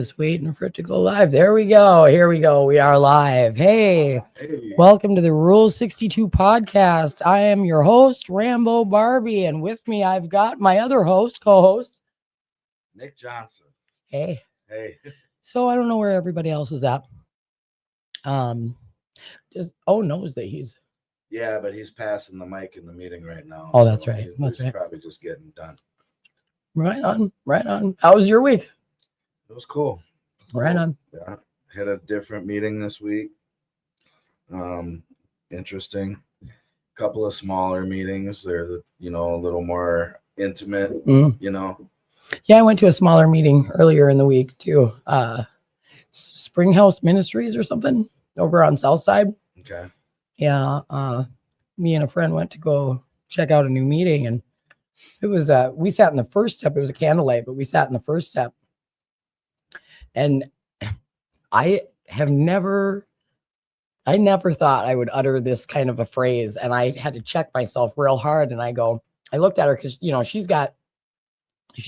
Just waiting for it to go live. There we go. Here we go. We are live. Hey, welcome to the Rule 62 podcast. I am your host, Rabo Barbie, and with me I've got my other host, co-host, Nick Johnson. Hey. So I don't know where everybody else is at. Just knows that he's. Yeah, but he's passing the mic in the meeting right now. Oh, that's right. He's probably just getting done. Right on. How was your week? It was cool. Right on. Yeah, had a different meeting this week. Interesting. Couple of smaller meetings. They're a little more intimate. Yeah, I went to a smaller meeting earlier in the week too. Springhouse Ministries or something over on South Side. Okay. Yeah. Me and a friend went to go check out a new meeting, and it was we sat in the first step. It was a candlelight, but we sat in the first step. And I never thought I would utter this kind of a phrase, and I had to check myself real hard. And I looked at her because she's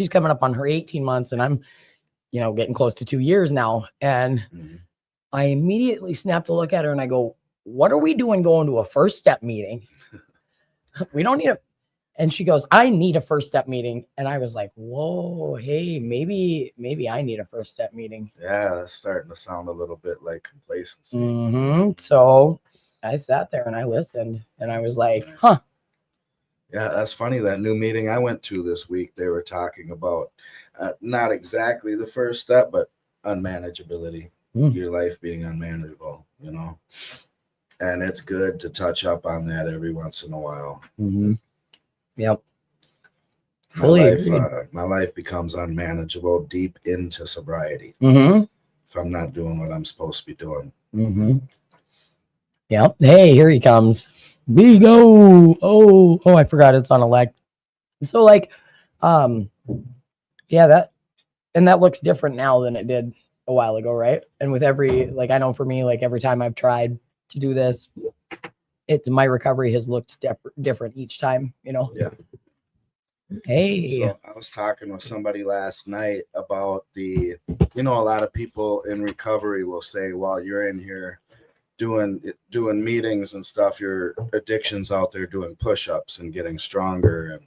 coming up on her 18 months, and I'm getting close to 2 years now. And I immediately snapped a look at her and I go, "What are we doing going to a first step meeting? We don't need a." And she goes, "I need a first step meeting." And I was like, whoa, hey, maybe I need a first step meeting. Yeah, that's starting to sound a little bit like complacency. So I sat there and I listened, and I was like, huh. Yeah, that's funny. That new meeting I went to this week, they were talking about not exactly the first step, but unmanageability, your life being unmanageable, and it's good to touch up on that every once in a while. Yep. My life becomes unmanageable deep into sobriety. If I'm not doing what I'm supposed to be doing. Yep. Hey, here he comes. We go. Oh, I forgot it's on elect. So that looks different now than it did a while ago, right? And with every, I know for me, every time I've tried to do this, my recovery has looked different each time, Yeah. Hey. So I was talking with somebody last night about a lot of people in recovery will say, while you're in here doing meetings and stuff, your addiction's out there doing push-ups and getting stronger.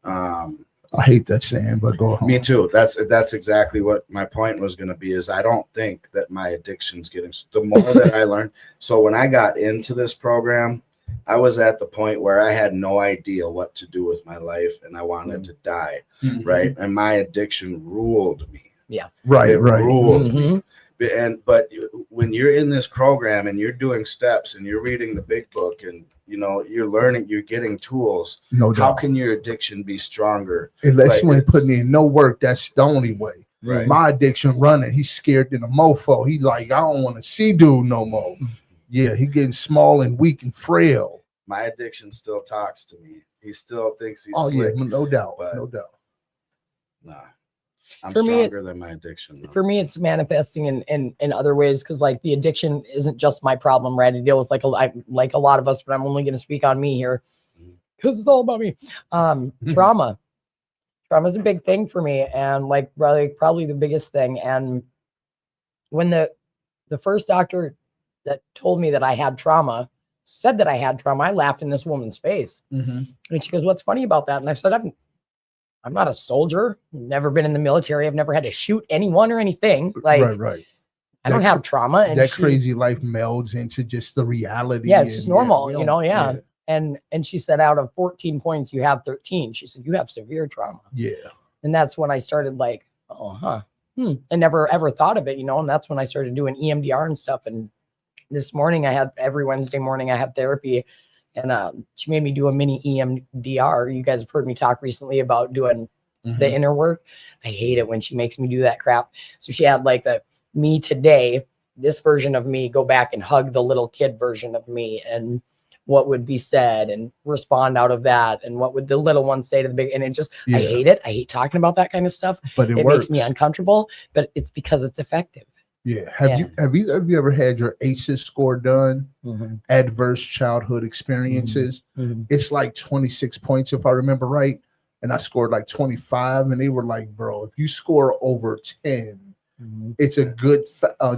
And I hate that saying, but go on. Me too. That's exactly what my point was going to be, is I don't think that my addiction's getting, the more that I learned. So when I got into this program, I was at the point where I had no idea what to do with my life, and I wanted to die, right? And my addiction ruled me. Yeah. Right. Ruled me. But when you're in this program and you're doing steps and you're reading the big book and you're learning, you're getting tools. No doubt. How can your addiction be stronger? Unless you ain't putting in no work, that's the only way. Right. My addiction running, he's scared than a mofo. He like, I don't want to see dude no more. Yeah, he getting small and weak and frail. My addiction still talks to me. He still thinks he's slick. Yeah, no doubt. Nah. I'm stronger than my addiction. For me, it's manifesting in other ways, because the addiction isn't just my problem, right? I deal with like a lot of us, but I'm only going to speak on me here because it's all about me. Trauma is a big thing for me, and probably the biggest thing. And when the first doctor that told me that I had trauma said that I had trauma, I laughed in this woman's face, and she goes, "What's funny about that?" And I said, I'm not a soldier. Never been in the military. I've never had to shoot anyone or anything. Right. I don't have trauma. And crazy life melds into just the reality. Yeah, it's just normal, Yeah. And she said, out of 14 points, you have 13. She said, you have severe trauma. Yeah. And that's when I started I never ever thought of it, And that's when I started doing EMDR and stuff. And this morning every Wednesday morning I have therapy. And she made me do a mini EMDR. You guys have heard me talk recently about doing the inner work. I hate it when she makes me do that crap. So she had the me today, this version of me, go back and hug the little kid version of me, and what would be said and respond out of that. And what would the little one say to the big, and it just, I hate it. I hate talking about that kind of stuff, but it makes me uncomfortable, but it's because it's effective. Yeah. Have you ever had your ACEs score done? Adverse childhood experiences. It's 26 points if I remember right, and I scored 25, and they were like, "Bro, if you score over 10, Mhm. it's a good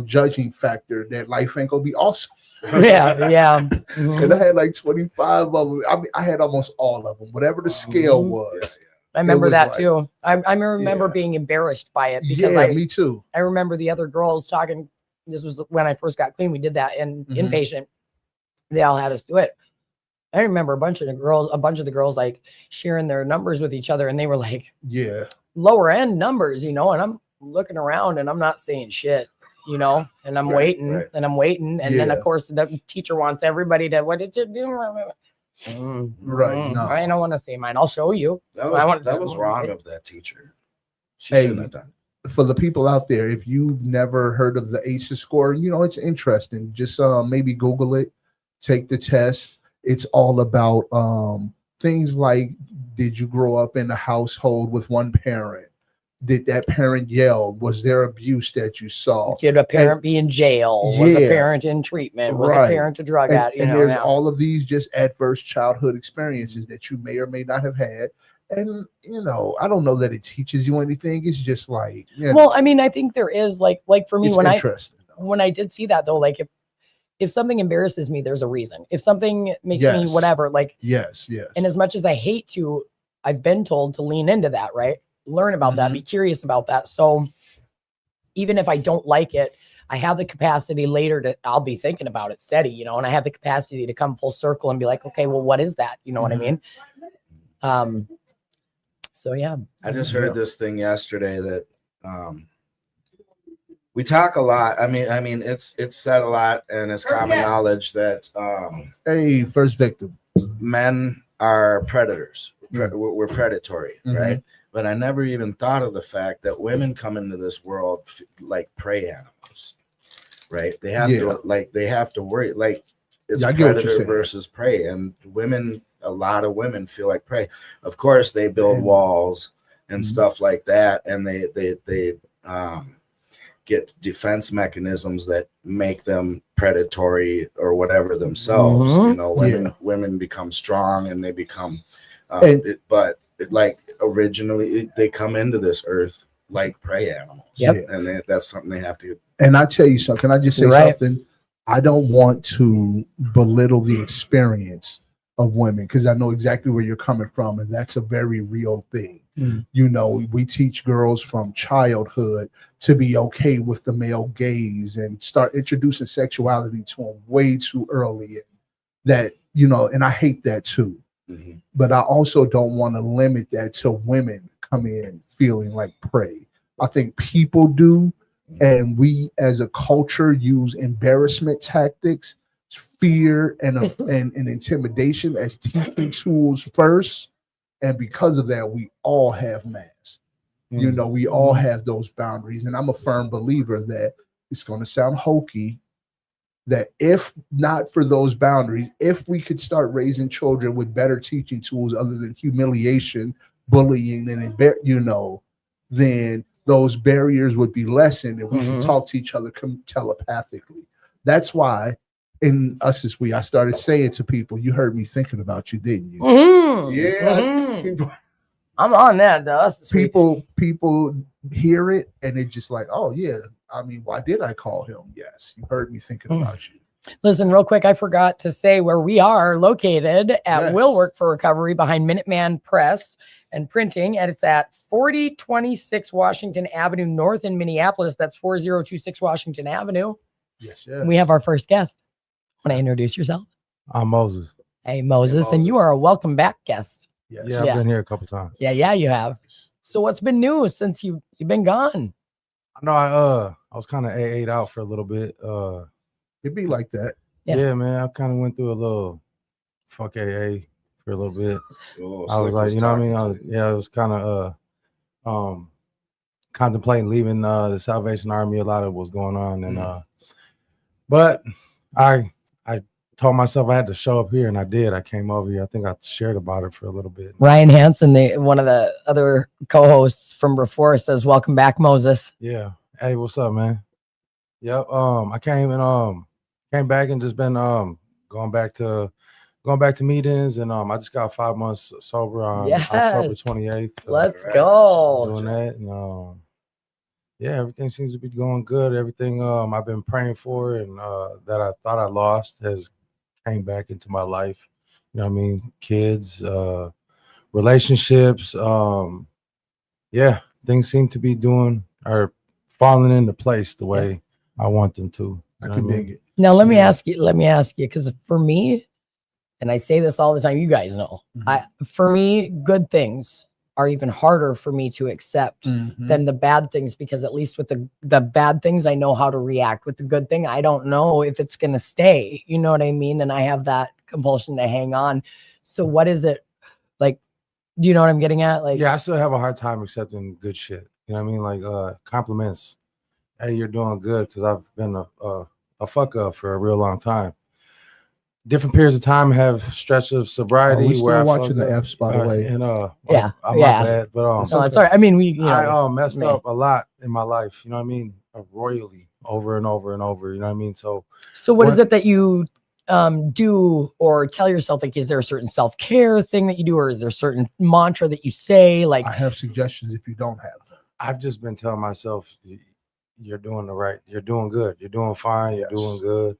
judging factor that life ain't gonna be awesome. Yeah. And I had like 25 of them. I mean, I had almost all of them, whatever the scale was. I remember was that like- too. I remember Yeah. being embarrassed by it because Yeah, me too. I remember the other girls talking. This was when I first got clean. We did that in Mhm. inpatient. They all had us do it. I remember a bunch of the girls like sharing their numbers with each other, and they were like Yeah. lower end numbers, and I'm looking around and I'm not saying shit, and I'm waiting and I'm waiting, and then of Yeah. course the teacher wants everybody to, what did you do? Right. No. I don't want to say mine. I'll show you. That I was, want- wrong of that teacher. She Hey. shouldn't have done. For the people out there, if you've never heard of the ACEs score, it's interesting. Just maybe Google it, take the test. It's all about things like, did you grow up in a household with one parent? Did that parent yell? Was there abuse that you saw? Did a parent be in jail? Was a Yeah. parent in treatment? Was a Right. parent a drug addict? And there's all of these just adverse childhood experiences that you may or may not have had. And I don't know that it teaches you anything. It's just like, Well, I mean, I think there is like for me it's when interesting. when I did see that though, like if something embarrasses me, there's a reason. If something makes me Yes. whatever, like, Yes. and as much as I hate to, I've been told to lean into that, right? Learn about that, Mhm. be curious about that. So even if I don't like it, I have the capacity later I'll be thinking about it steady, and I have the capacity to come full circle and be like, okay, well, what is that? You know what I mean? So yeah. I just heard this thing yesterday that we talk a lot. I mean, it's said a lot, and it's common knowledge that Hey, first victim. men are predators. Mm. We're predatory, Mhm. right? But I never even thought of the fact that women come into this world like prey animals, right? They have to worry, like it's Yeah, I get what you're predator saying. versus prey, and a lot of women feel like prey. Of course, they build And- walls and Mhm. stuff like that, and they get defense mechanisms that make them predatory or whatever themselves. Mhm. Women become strong and they become And- like originally they come into this earth like prey animals. Yep. And that's something they have to. And I tell you something. Can I just say You're right. something? I don't want to belittle the experience of women because I know exactly where you're coming from, and that's a very real thing. Mm. We teach girls from childhood to be okay with the male gaze and start introducing sexuality to them way too early. That, and I hate that too. Mhm. But I also don't want to limit that to women coming in feeling like prey. I think people do. And we as a culture use embarrassment tactics, fear, and intimidation as teaching tools first. And because of that, we all have masks. We all have those boundaries. And I'm a firm believer that it's going to sound hokey, that if not for those boundaries, if we could start raising children with better teaching tools other than humiliation, bullying, and then those barriers would be lessened and we can talk to each other telepathically. That's why in Us Is We, I started saying to people, you heard me thinking about you, didn't you? Mhm. Yeah. Mhm. I'm on that. People hear it and it's just like, oh yeah, I mean, why did I call him? Yes, you heard me thinking about you. Listen, real quick, I forgot to say where we are located at Yes. Will Work for Recovery behind Minuteman Press and Printing, and it's at 4026 Washington Avenue North in Minneapolis. That's 4026 Washington Avenue. Yes, And we have our first guest. Want to introduce yourself? I'm Moses. Hey, Moses, Hey, and you Moses. are a welcome back guest. Yes. Yeah, I've Yeah. been here a couple times. Yeah, you have. So what's been new since you've been gone? I know I was kind of AA'd out for a little bit. It'd be like that. Yeah. Yeah, man, I kind of went through a little fuck AA for a little bit. Oh, I was like, you know what I mean? talking to I was kind of contemplating leaving the Salvation Army. A lot of what was going on, and but I told myself I had to show up here, and I did. I came over here. I think I shared about it for a little bit. Ryan Hansen, one of the other co-hosts from before, says, "Welcome back, Moses." Yeah. Hey, what's up, man? Yep. I came back and just been going back to meetings, and I just got 5 months sober on October Yes. 28th. Let's Alright. go. Doing that, and yeah, everything seems to be going good. Everything I've been praying for and that I thought I lost has came back into my life. You know what I mean? Kids, relationships, yeah, things seem to be doing or falling into place the way I want them to. I You know can what I mean? dig it. Now let me Yeah. ask you, because for me, and I say this all the time, you guys know, for me, good things are even harder for me to accept than the bad things, because at least with the bad things, I know how to react. With the good thing, I don't know if it's gonna stay. You know what I mean? And I have that compulsion to hang on. So what is it like? Do you know what I'm getting at? Like, Yeah, I still have a hard time accepting good shit. You know what I mean? Like compliments. Hey, you're doing good, because I've been a fuck up for a real long time. Different periods of time have stretches of sobriety we where still I watching fucked the up. F's, by the way. And Yeah, my yeah. bad, but It's no, it's okay. all right. I mean, we, I messed man. up a lot in my life. You know what I mean? Royally, over and over and over. You know what I mean? So So what is it that you do or tell yourself? Like, is there a certain self-care thing that you do, or is there a certain mantra that you say? Like, I have suggestions if you don't have them. I've just been telling myself, you're doing you're doing good. You're doing fine. You're doing good.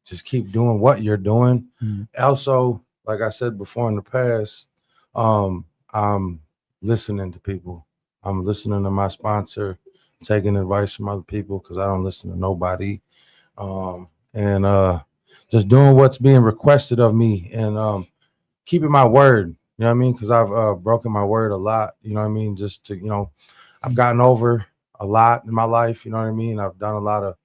Just keep doing what you're doing. Also, like I said before in the past, I'm listening to people. I'm listening to my sponsor, taking advice from other people, because I don't listen to nobody. And just doing what's being requested of me, and keeping my word. You know what I mean? Because I've broken my word a lot. You know what I mean? Just to, I've gotten over a lot in my life. You know what I mean? I've done a lot of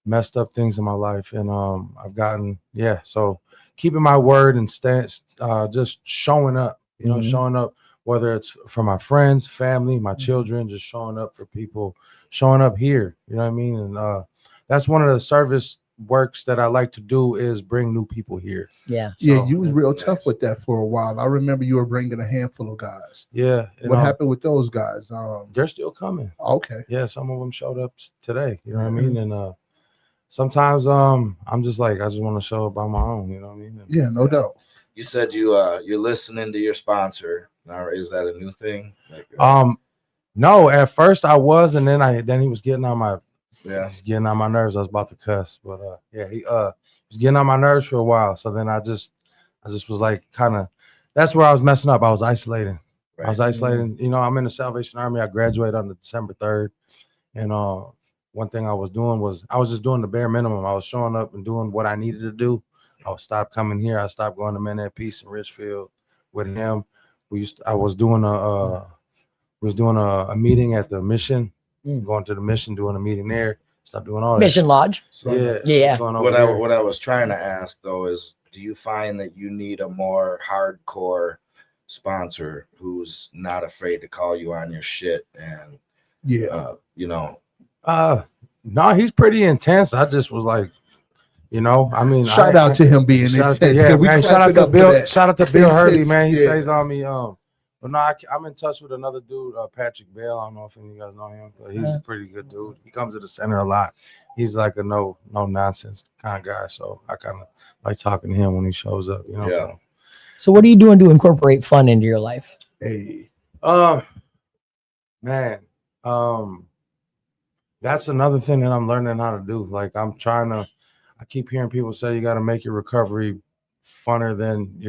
messed up things in my life, and I've gotten so keeping my word and just showing up, showing up, whether it's for my friends, family, my children, just showing up for people, showing up here, you know what I mean? And that's one of the service works that I like to do, is bring new people here. You was real tough with that for a while. I remember you were bringing a handful of guys. What happened with those guys? They're still coming. Okay. Yeah, some of them showed up today, you know what I mean? And sometimes I'm just like, I just want to show up on my own, you know what I mean? Yeah, no doubt. You said you're listening to your sponsor. Now, is that a new thing? Like, no, at first I was, and then he was getting on my he's getting on my nerves. I was about to cuss, but he was getting on my nerves for a while. So then I just was like, kind of, that's where I was messing up. I was isolating. Right. I was isolating. You know, I'm in the Salvation Army. I graduated on December 3rd, and one thing I was doing was I was just doing the bare minimum. I was showing up and doing what I needed to do. I would stop coming here. I stopped going to Men at Peace in Richfield with him. I was doing a meeting at the mission, going to the mission, doing a meeting there. Stop doing all that. Mission Lodge. Yeah. What I was trying to ask though is, do you find that you need a more hardcore sponsor who's not afraid to call you on your shit and no, he's pretty intense. I just was like, I mean, shout out to him being intense. Shout out to Bill. Shout out to Bill Hurley, man. He stays on me. But no, I'm in touch with another dude, Patrick Bell. I don't know if any of you guys know him, but he's a pretty good dude. He comes to the center a lot. He's like a no nonsense kind of guy. So I kind of like talking to him when he shows up, Yeah. So what are you doing to incorporate fun into your life? Hey. Man. That's another thing that I'm learning how to do. Like I keep hearing people say you got to make your recovery funner than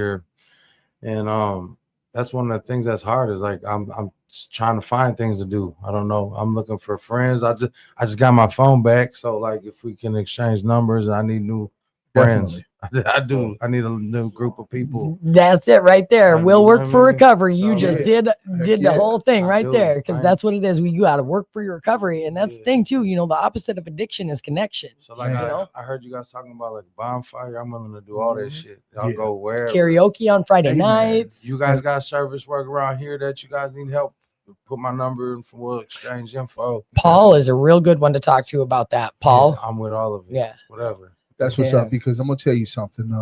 that's one of the things that's hard, is like I'm just trying to find things to do. I don't know. I'm looking for friends. I just got my phone back, so like if we can exchange numbers, I need new friends. I do. I need a new group of people. That's it right there. We'll work for recovery. You just did the whole thing right there, because that's what it is. You got to work for your recovery, and that's the thing too. The opposite of addiction is connection. So like I heard you guys talking about like bonfire. I'm willing to do all that shit. I'll go wherever. Karaoke on Friday nights. You guys got service work around here that you guys need help? Put my number in for we'll exchange info. Paul is a real good one to talk to about that. Paul, yeah, I'm with all of it. Yeah, whatever. That's what's up, because I'm gonna tell you something.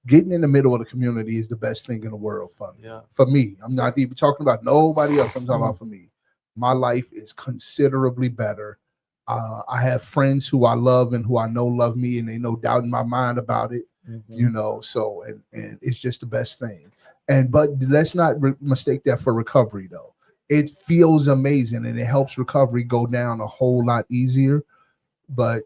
Getting in the middle of the community is the best thing in the world for me. Yeah. For me, I'm not even talking about nobody else. I'm talking about for me. My life is considerably better. I have friends who I love and who I know love me, and they no doubt in my mind about it. So and it's just the best thing. But let's not mistake that for recovery though. it feels amazing and it helps recovery go down a whole lot easier. But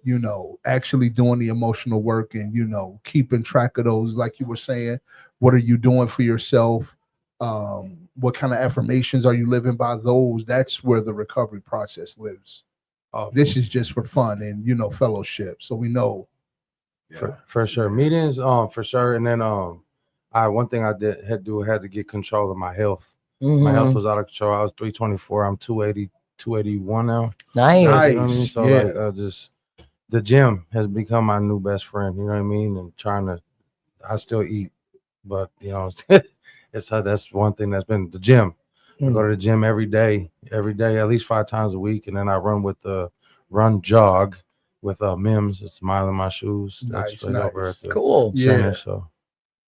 actually doing the emotional work and keeping track of those, like you were saying, what are you doing for yourself? What kind of affirmations are you living by? That's where the recovery process lives. This is just for fun and fellowship. So we know. For sure. Meetings, for sure. And then one thing I had to get control of my health. My health was out of control. I was 324. I'm 280, 281 now. Nice. You know what I mean? So like just the gym has become my new best friend. You know what I mean? And I still eat, but that's one thing that's been the gym. I go to the gym every day, at least 5 times a week, and then I run with the jog with Mims. It's Mile in My Shoes. Nice. Over at the Cool. center, so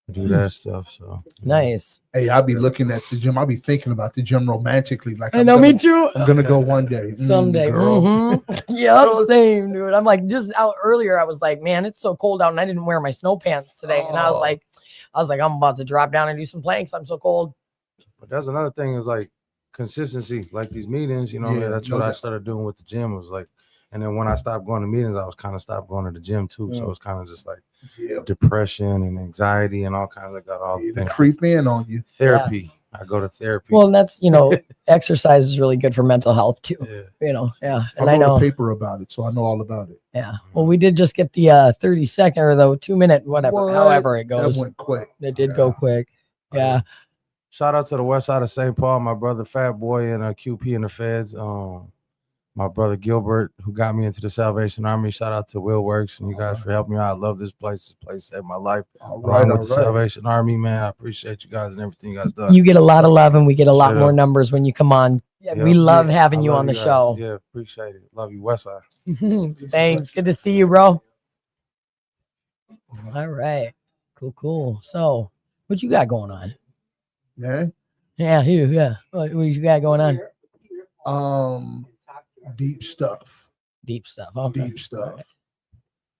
I do that stuff. So Nice. Hey, I'll be looking at the gym. I'll be thinking about the gym romantically. Like, me too. I'm gonna go one day, Someday. girl. Yeah, same, dude. I'm like, just out earlier, I was like, man, it's so cold out, and I didn't wear my snow pants today. And I was like, I'm about to drop down and do some planks. I'm so cold. But that's another thing is like consistency, like these meetings, that's what I started doing with the gym was like, and then when I stopped going to meetings, I was kind of stopped going to the gym too. So it's kind of just like depression and anxiety and all kinds of things. Creep in on you. Therapy. I go to therapy. Well, and that's, exercise is really good for mental health too. Yeah. And I know a paper about it, so I know all about it. Yeah. Well, we did just get the 30-second or the 2-minute, whatever, however it goes. That went quick. It did go quick. Yeah. Shout out to the west side of St. Paul, my brother Fat Boy and QP in the feds. My brother Gilbert, who got me into the Salvation Army. Shout out to Will Works and you guys for helping me out. I love this place. This place saved my life. Along with the Salvation Army, man. I appreciate you guys and everything you guys done. You get a lot of love and we get a lot more numbers when you come on. We love having you on the show. Yeah, appreciate it. Love you, Westside. Thanks. Good to see you, bro. All right. Cool. So, what you got going on? Yeah, you. Yeah. What you got going on? Deep stuff. Okay. Deep stuff.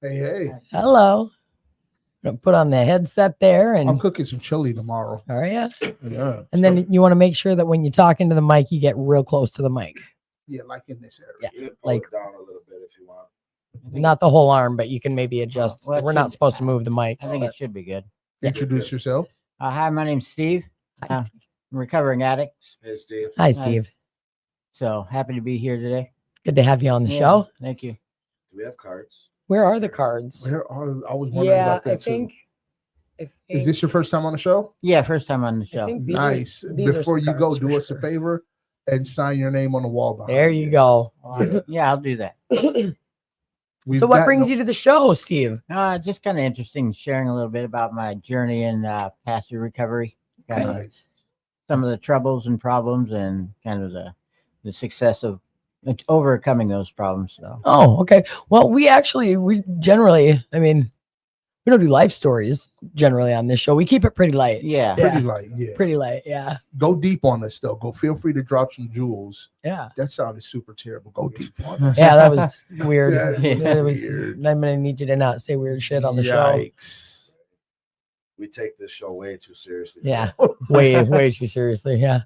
Hey. Hello. I'm gonna put on the headset there, and I'm cooking some chili tomorrow. All right. Yeah. And then you want to make sure that when you talk into the mic, you get real close to the mic. Yeah, like in this area. Yeah, like down a little bit if you want. Not the whole arm, but you can maybe adjust. We're not supposed to move the mic. I think it should be good. Introduce yourself. Hi, my name's Steve. Hi, Steve. I'm a recovering addict. Hey, Steve. Hi, Steve. So happy to be here today. Good to have you on the show. Thank you. Do we have cards? Where are the cards? I was wondering about that too. Is this your first time on the show? Yeah, first time on the show. Nice. Before you go, do us a favor and sign your name on the wall behind. There you go. Yeah, I'll do that. So what brings you to the show, Steve? Just kind of interesting sharing a little bit about my journey in past recovery. Nice. Some of the troubles and problems and kind of the success of overcoming those problems. So. Oh, okay. Well, we generally, we don't do life stories generally on this show. We keep it pretty light. Yeah. Pretty light, yeah. Go deep on us though. Feel free to drop some jewels. Yeah. That sounded super terrible. Go deep on us. Yeah, that was weird. Weird. I'm gonna need you to not say weird shit on the show. We take this show way too seriously. Yeah. way too seriously. Yeah.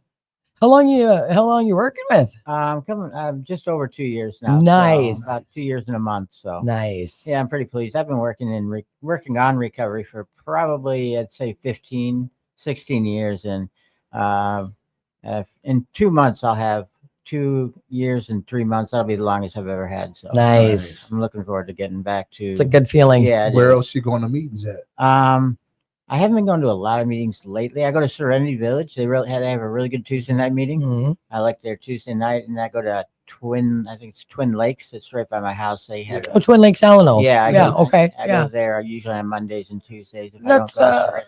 How long you working with? I'm just over 2 years now. Nice. So about 2 years and a month. So nice. Yeah, I'm pretty pleased. I've been working on recovery for probably, I'd say 15, 16 years. And in 2 months, I'll have 2 years and 3 months. That'll be the longest I've ever had. So nice. I'm looking forward to getting back to. It's a good feeling. Yeah. Where else you going to meetings at? I haven't been going to a lot of meetings lately. I go to Serenity Village. They have a really good Tuesday night meeting. Mm-hmm. I like their Tuesday night, and I go to Twin Lakes. It's right by my house. They have Twin Lakes, Alano. Yeah. Okay. I go there usually on Mondays and Tuesdays. That's shout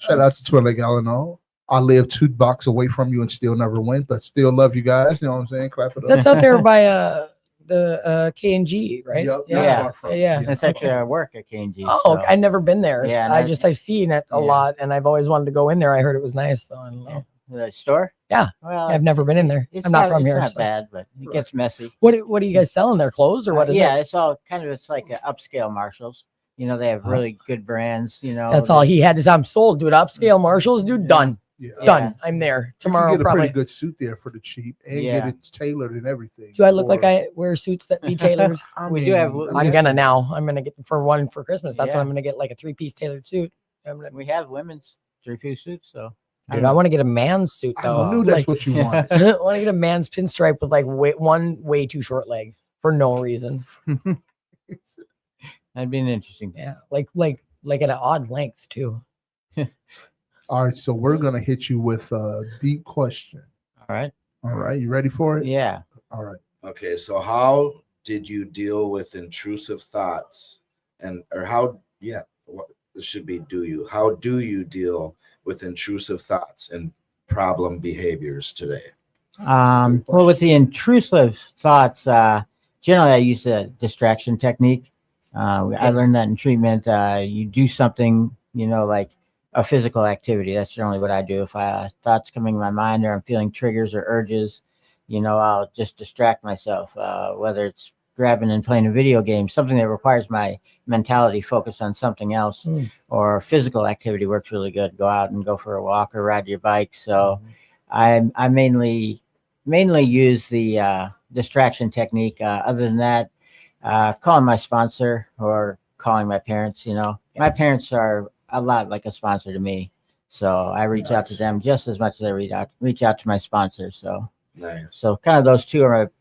out to Twin Lake, Alano. I live 2 blocks away from you and still never went, but still love you guys. You know what I'm saying? Clap it up. That's out there by the K&G, right? Yep, yeah. It's actually I work at K&G. Oh, so. I've never been there. Yeah, I've seen it a lot, and I've always wanted to go in there. I heard it was nice. So I don't know. The store? Yeah. Well, I've never been in there. I'm not from here. It's not bad, but it gets messy. What are you guys selling there? Clothes or what is it? Yeah, it's all it's like an upscale Marshalls. They have really good brands. That's all he had is I'm sold, dude. Upscale Marshalls, dude. Done. Yeah. Done. I'm there You can tomorrow. get a Probably. pretty good suit there for the cheap and Yeah. get it tailored and everything. Do I look like Or- I wear suits that be tailored? We do have- I'm I'm guessing. gonna now. I'm gonna get for one for Christmas. That's Yeah. what I'm gonna get, like a 3-piece tailored suit. I'm gonna, We have women's 3-piece suits, so dude, I want to get a man's suit I though. knew that's Like, what you wanted. I want to get a man's pinstripe with like one way too short leg for no reason. that'd be an interesting. Yeah, like at an odd length too. All right, so we're gonna hit you with a deep question. All right. All right, you ready for it? Yeah. All right. Okay, so how did you deal with intrusive thoughts, or how? Yeah, what this should be. How do you deal with intrusive thoughts and problem behaviors today? Well, with the intrusive thoughts, generally I use the distraction technique. I learned that in treatment. You do something, like a physical activity. That's generally what I do. If thoughts coming in my mind or I'm feeling triggers or urges, I'll just distract myself, whether it's grabbing and playing a video game, something that requires my mentality focused on something else, or physical activity works really good. Go out and go for a walk or ride your bike. So I mainly use the distraction technique. Other than that, calling my sponsor or calling my parents. My parents are a lot like a sponsor to me, so I reach out to them just as much as I reach out to my sponsor. So Nice. so kind of those two are my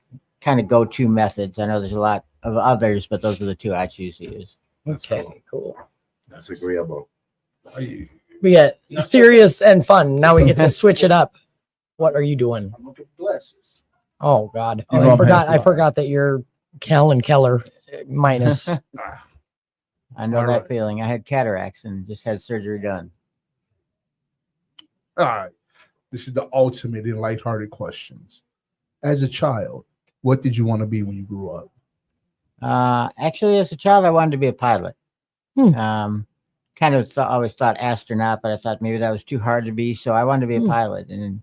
kind of go-to methods. I know there's a lot of others, but those are the two I choose to use. Okay, cool. That's agreeable. We get serious and fun. Now we get to switch it up. What are you doing? I'm looking for glasses. Oh God, You know I I'm forgot. happy. I forgot that you're Cal and Keller minus. I know All that right. feeling. I had cataracts and just had surgery done. All right. This is the ultimate in lighthearted questions. As a child, what did you want to be when you grew up? Actually, as a child, I wanted to be a pilot. Hmm. Kind of always thought astronaut, but I thought maybe that was too hard to be, so I wanted to be a pilot, and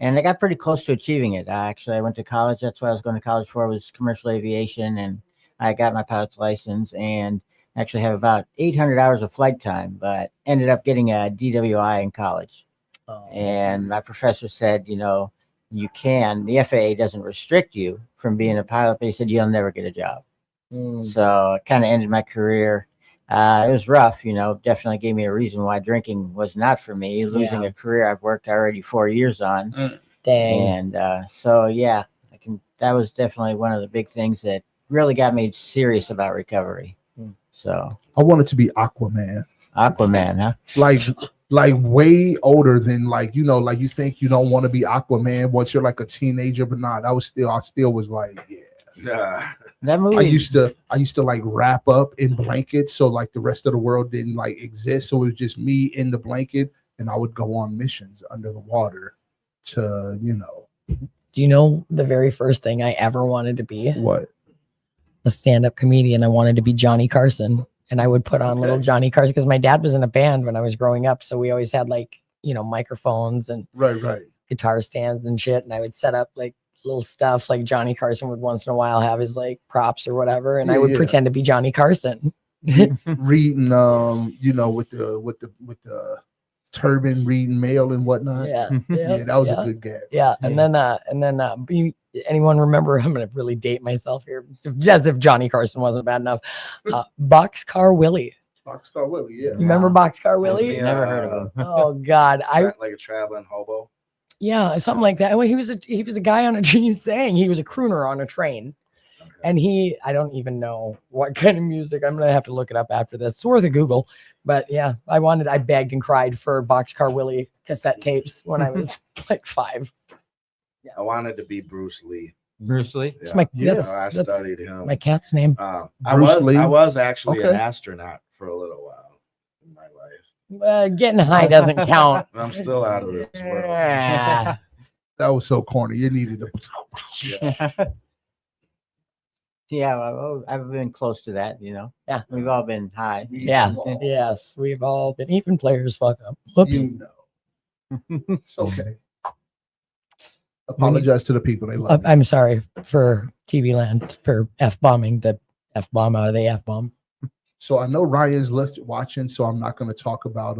I got pretty close to achieving it. Actually, I went to college. That's what I was going to college for, was commercial aviation, and I got my pilot's license and actually have about 800 hours of flight time, but ended up getting a DWI in college. And my professor said, you can, the FAA doesn't restrict you from being a pilot, but he said, you'll never get a job. So it kind of ended my career. It was rough, definitely gave me a reason why drinking was not for me, losing a career I've worked already 4 years on. Dang. And so, yeah, that was definitely one of the big things that really got me serious about recovery. So I wanted to be Aquaman. Aquaman, huh? Like way older than like you think you don't want to be Aquaman once you're like a teenager, but not. I still was like, yeah. That movie. I used to like wrap up in blankets so like the rest of the world didn't like exist. So it was just me in the blanket, and I would go on missions under the water to Do you know the very first thing I ever wanted to be? what? A stand-up comedian. I wanted to be Johnny Carson, and I would put on little Johnny Carson because my dad was in a band when I was growing up, so we always had like microphones and Right. guitar stands and shit, and I would set up like little stuff like Johnny Carson would once in a while have his like props or whatever, and I would pretend to be Johnny Carson. Reading with the turban, reading mail and whatnot. Yeah, That was a good gag. Yeah, and then anyone remember? I'm gonna really date myself here, as if Johnny Carson wasn't bad enough. Boxcar Willie. Boxcar Willie, yeah. You remember Boxcar Willie? Yeah. Never heard of him. Oh God, Like a traveling hobo. yeah, something like that. Well, he was a guy on a he's saying he was a crooner on a train. Okay. And I don't even know what kind of music. I'm gonna have to look it up after this. It's worth a Google. But yeah, I begged and cried for Boxcar Willie cassette tapes when I was like 5. I wanted to be Bruce Lee. Bruce Lee. It's my I that's studied him. my cat's name. I Bruce Lee? was actually an Okay. astronaut for a little while in my life. Getting high doesn't count. I'm still out of this world. Yeah. That was so corny. You needed to. Yeah, I've been close to that, Yeah. We've all been high. Yeah. Yes, we've all been. Even players fuck up. Whoops. It's okay. Apologize to the people. They love you. I'm sorry for TV Land for F-bombing the F-bomb out of the F-bomb. So I know Ryan's watching, so I'm not going to talk about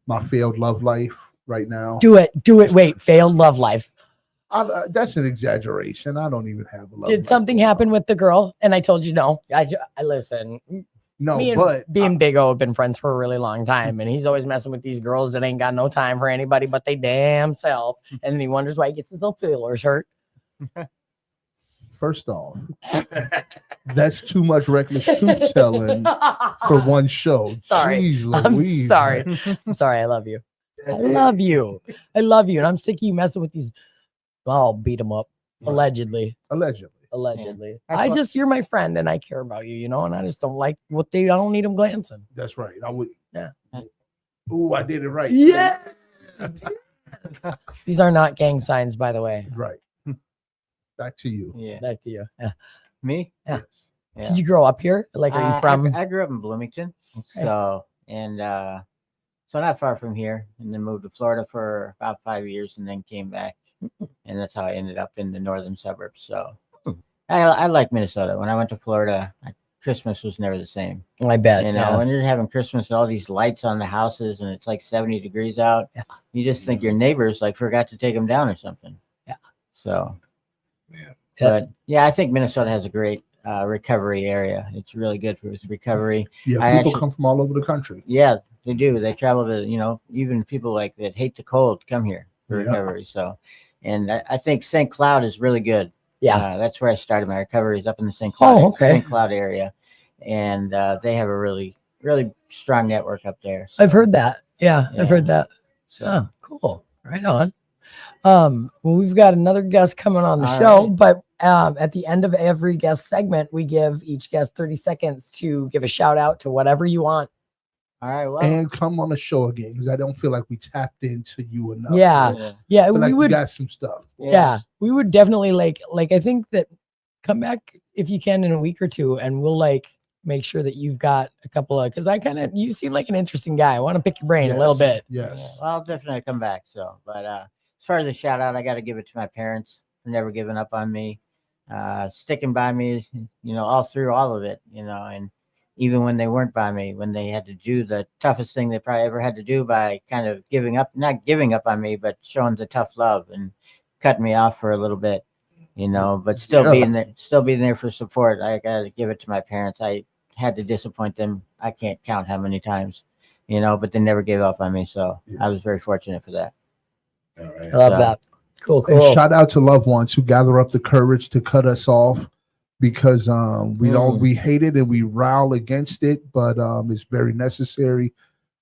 my failed love life right now. Do it. Wait, failed love life. That's an exaggeration. I don't even have a love. Did life something going happen on. with the girl? And I told you no. I listen. No, Me and but B and Big O have been friends for a really long time, and he's always messing with these girls that ain't got no time for anybody but they damn self. And then he wonders why he gets his little feelers hurt. first off, that's too much reckless truth telling for one show. Sorry. Jeez I'm Louise, sorry. man. I'm sorry. I love you. I love you. I love you. And I'm sick of you messing with these. I'll beat them up. Allegedly. Allegedly. That's You're my friend and I care about you, and I just don't like what I don't need them glancing. That's right. I would. Yeah. Ooh, I did it right. Yeah. These are not gang signs, by the way. Right. Back to you. Yeah. Back to you. Yeah. Me? Yeah. Yes. Yeah. Did you grow up here? Like, are you from? I grew up in Bloomington. Okay. So not far from here, and then moved to Florida for about 5 years, and then came back, and that's how I ended up in the northern suburbs. So I like Minnesota. When I went to Florida, Christmas was never the same. I bet. You know, when you're having Christmas, all these lights on the houses, and it's like 70 degrees out, Yeah. you just think your neighbors like forgot to take them down or something. Yeah. So, Yeah. but yeah, I think Minnesota has a great recovery area. It's really good for its recovery. Yeah, I people actually- come from all over the country. Yeah, they do. They travel to, even people like that hate the cold come here for Yeah. recovery. So, and I think St. Cloud is really good. Yeah. That's where I started my recovery, is up in the St. Cloud, okay. St. Cloud area. And they have a really, really strong network up there. I've heard that. Yeah, Yeah. I've heard that. So, Oh, cool. Right on. Well, we've got another guest coming on the All show, right. but at the end of every guest segment, we give each guest 30 seconds to give a shout out to whatever you want. all right. Well, And come on the show again because I don't feel like we tapped into you enough. Yeah. I Yeah, feel we like you would. got some stuff. Yeah, we would definitely like. I think that come back if you can in a week or two, and we'll make sure that you've got a couple of because you seem like an interesting guy. I want to pick your brain a little bit. Yes. Yeah, well, I'll definitely come back. So, but as far as the shout out, I got to give it to my parents for never giving up on me, sticking by me, all through all of it, and even when they weren't by me, when they had to do the toughest thing they probably ever had to do by kind of not giving up on me, but showing the tough love and cutting me off for a little bit, but still being there for support. I got to give it to my parents. I had to disappoint them. I can't count how many times, but they never gave up on me. So I was very fortunate for that. All right. I love So- that. Cool. And shout out to loved ones who gather up the courage to cut us off because we hate it and we rile against it, but it's very necessary,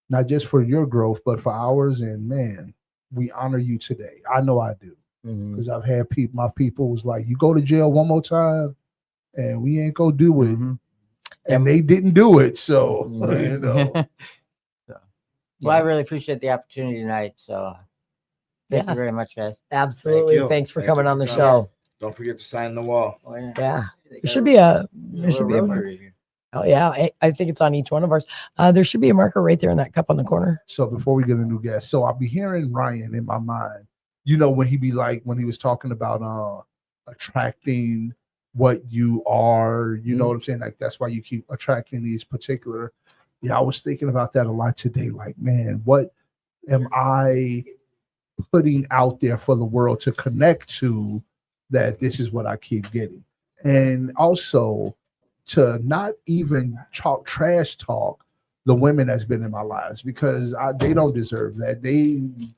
not just for your growth, but for ours. And man, we honor you today. I know I do Mhm. because I've had my people was like, you go to jail one more time and we ain't gonna do it. Mhm. And they didn't do it. So, Well, I really appreciate the opportunity tonight. So thank Yeah. you very much, guys. Absolutely. Thank you. Thanks for Thank you coming for on the coming. show. Don't forget to sign the wall. Oh, yeah. Yeah. They There got should be a little marker. rotary here. Oh yeah, I think it's on each one of ours. There should be a marker right there in that cup on the corner. so before we get a new guest, so I'll be hearing Ryan in my mind, when he was talking about attracting what you are, you know what I'm saying? Like that's why you keep attracting these particular. Yeah, I was thinking about that a lot today. Like, man, what am I putting out there for the world to connect to that this is what I keep getting? And also to not even trash talk the women that's been in my lives because they don't deserve that.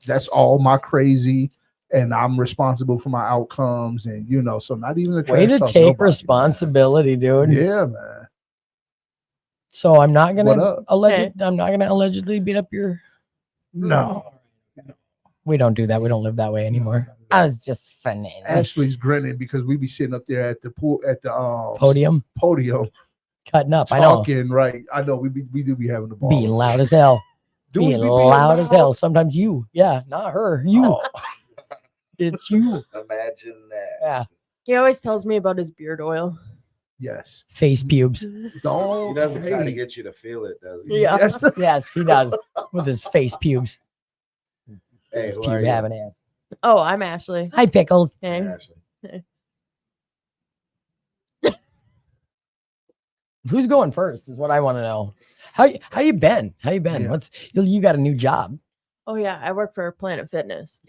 That's all my crazy and I'm responsible for my outcomes and so not even the Way trash to talk take nobody, responsibility, man. dude. Yeah, man. So I'm not What gonna up? allegedly beat up your. No. We don't do that. We don't live that way anymore. I was just funny. Ashley's grinning because we be sitting up there at the pool at the Podium talking, cutting up. I know. right? I know we do be having the ball. Being loud as hell. Do we Being be loud as hell. Sometimes you. Yeah, not her. You. Oh. It's you. Imagine that. Yeah. He always tells me about his beard oil. Yes. Face pubes. He Don't. doesn't try to Hey. get you to feel it, does he? Yeah. Yes. Yes, he does. With his face pubes. Hey, His who are pube you? having ass. Oh, I'm Ashley. Hi, Pickles. Hey. Ashley. Who's going first is what I want to know. How you been? How you been? Yeah. You got a new job. Oh yeah, I work for Planet Fitness.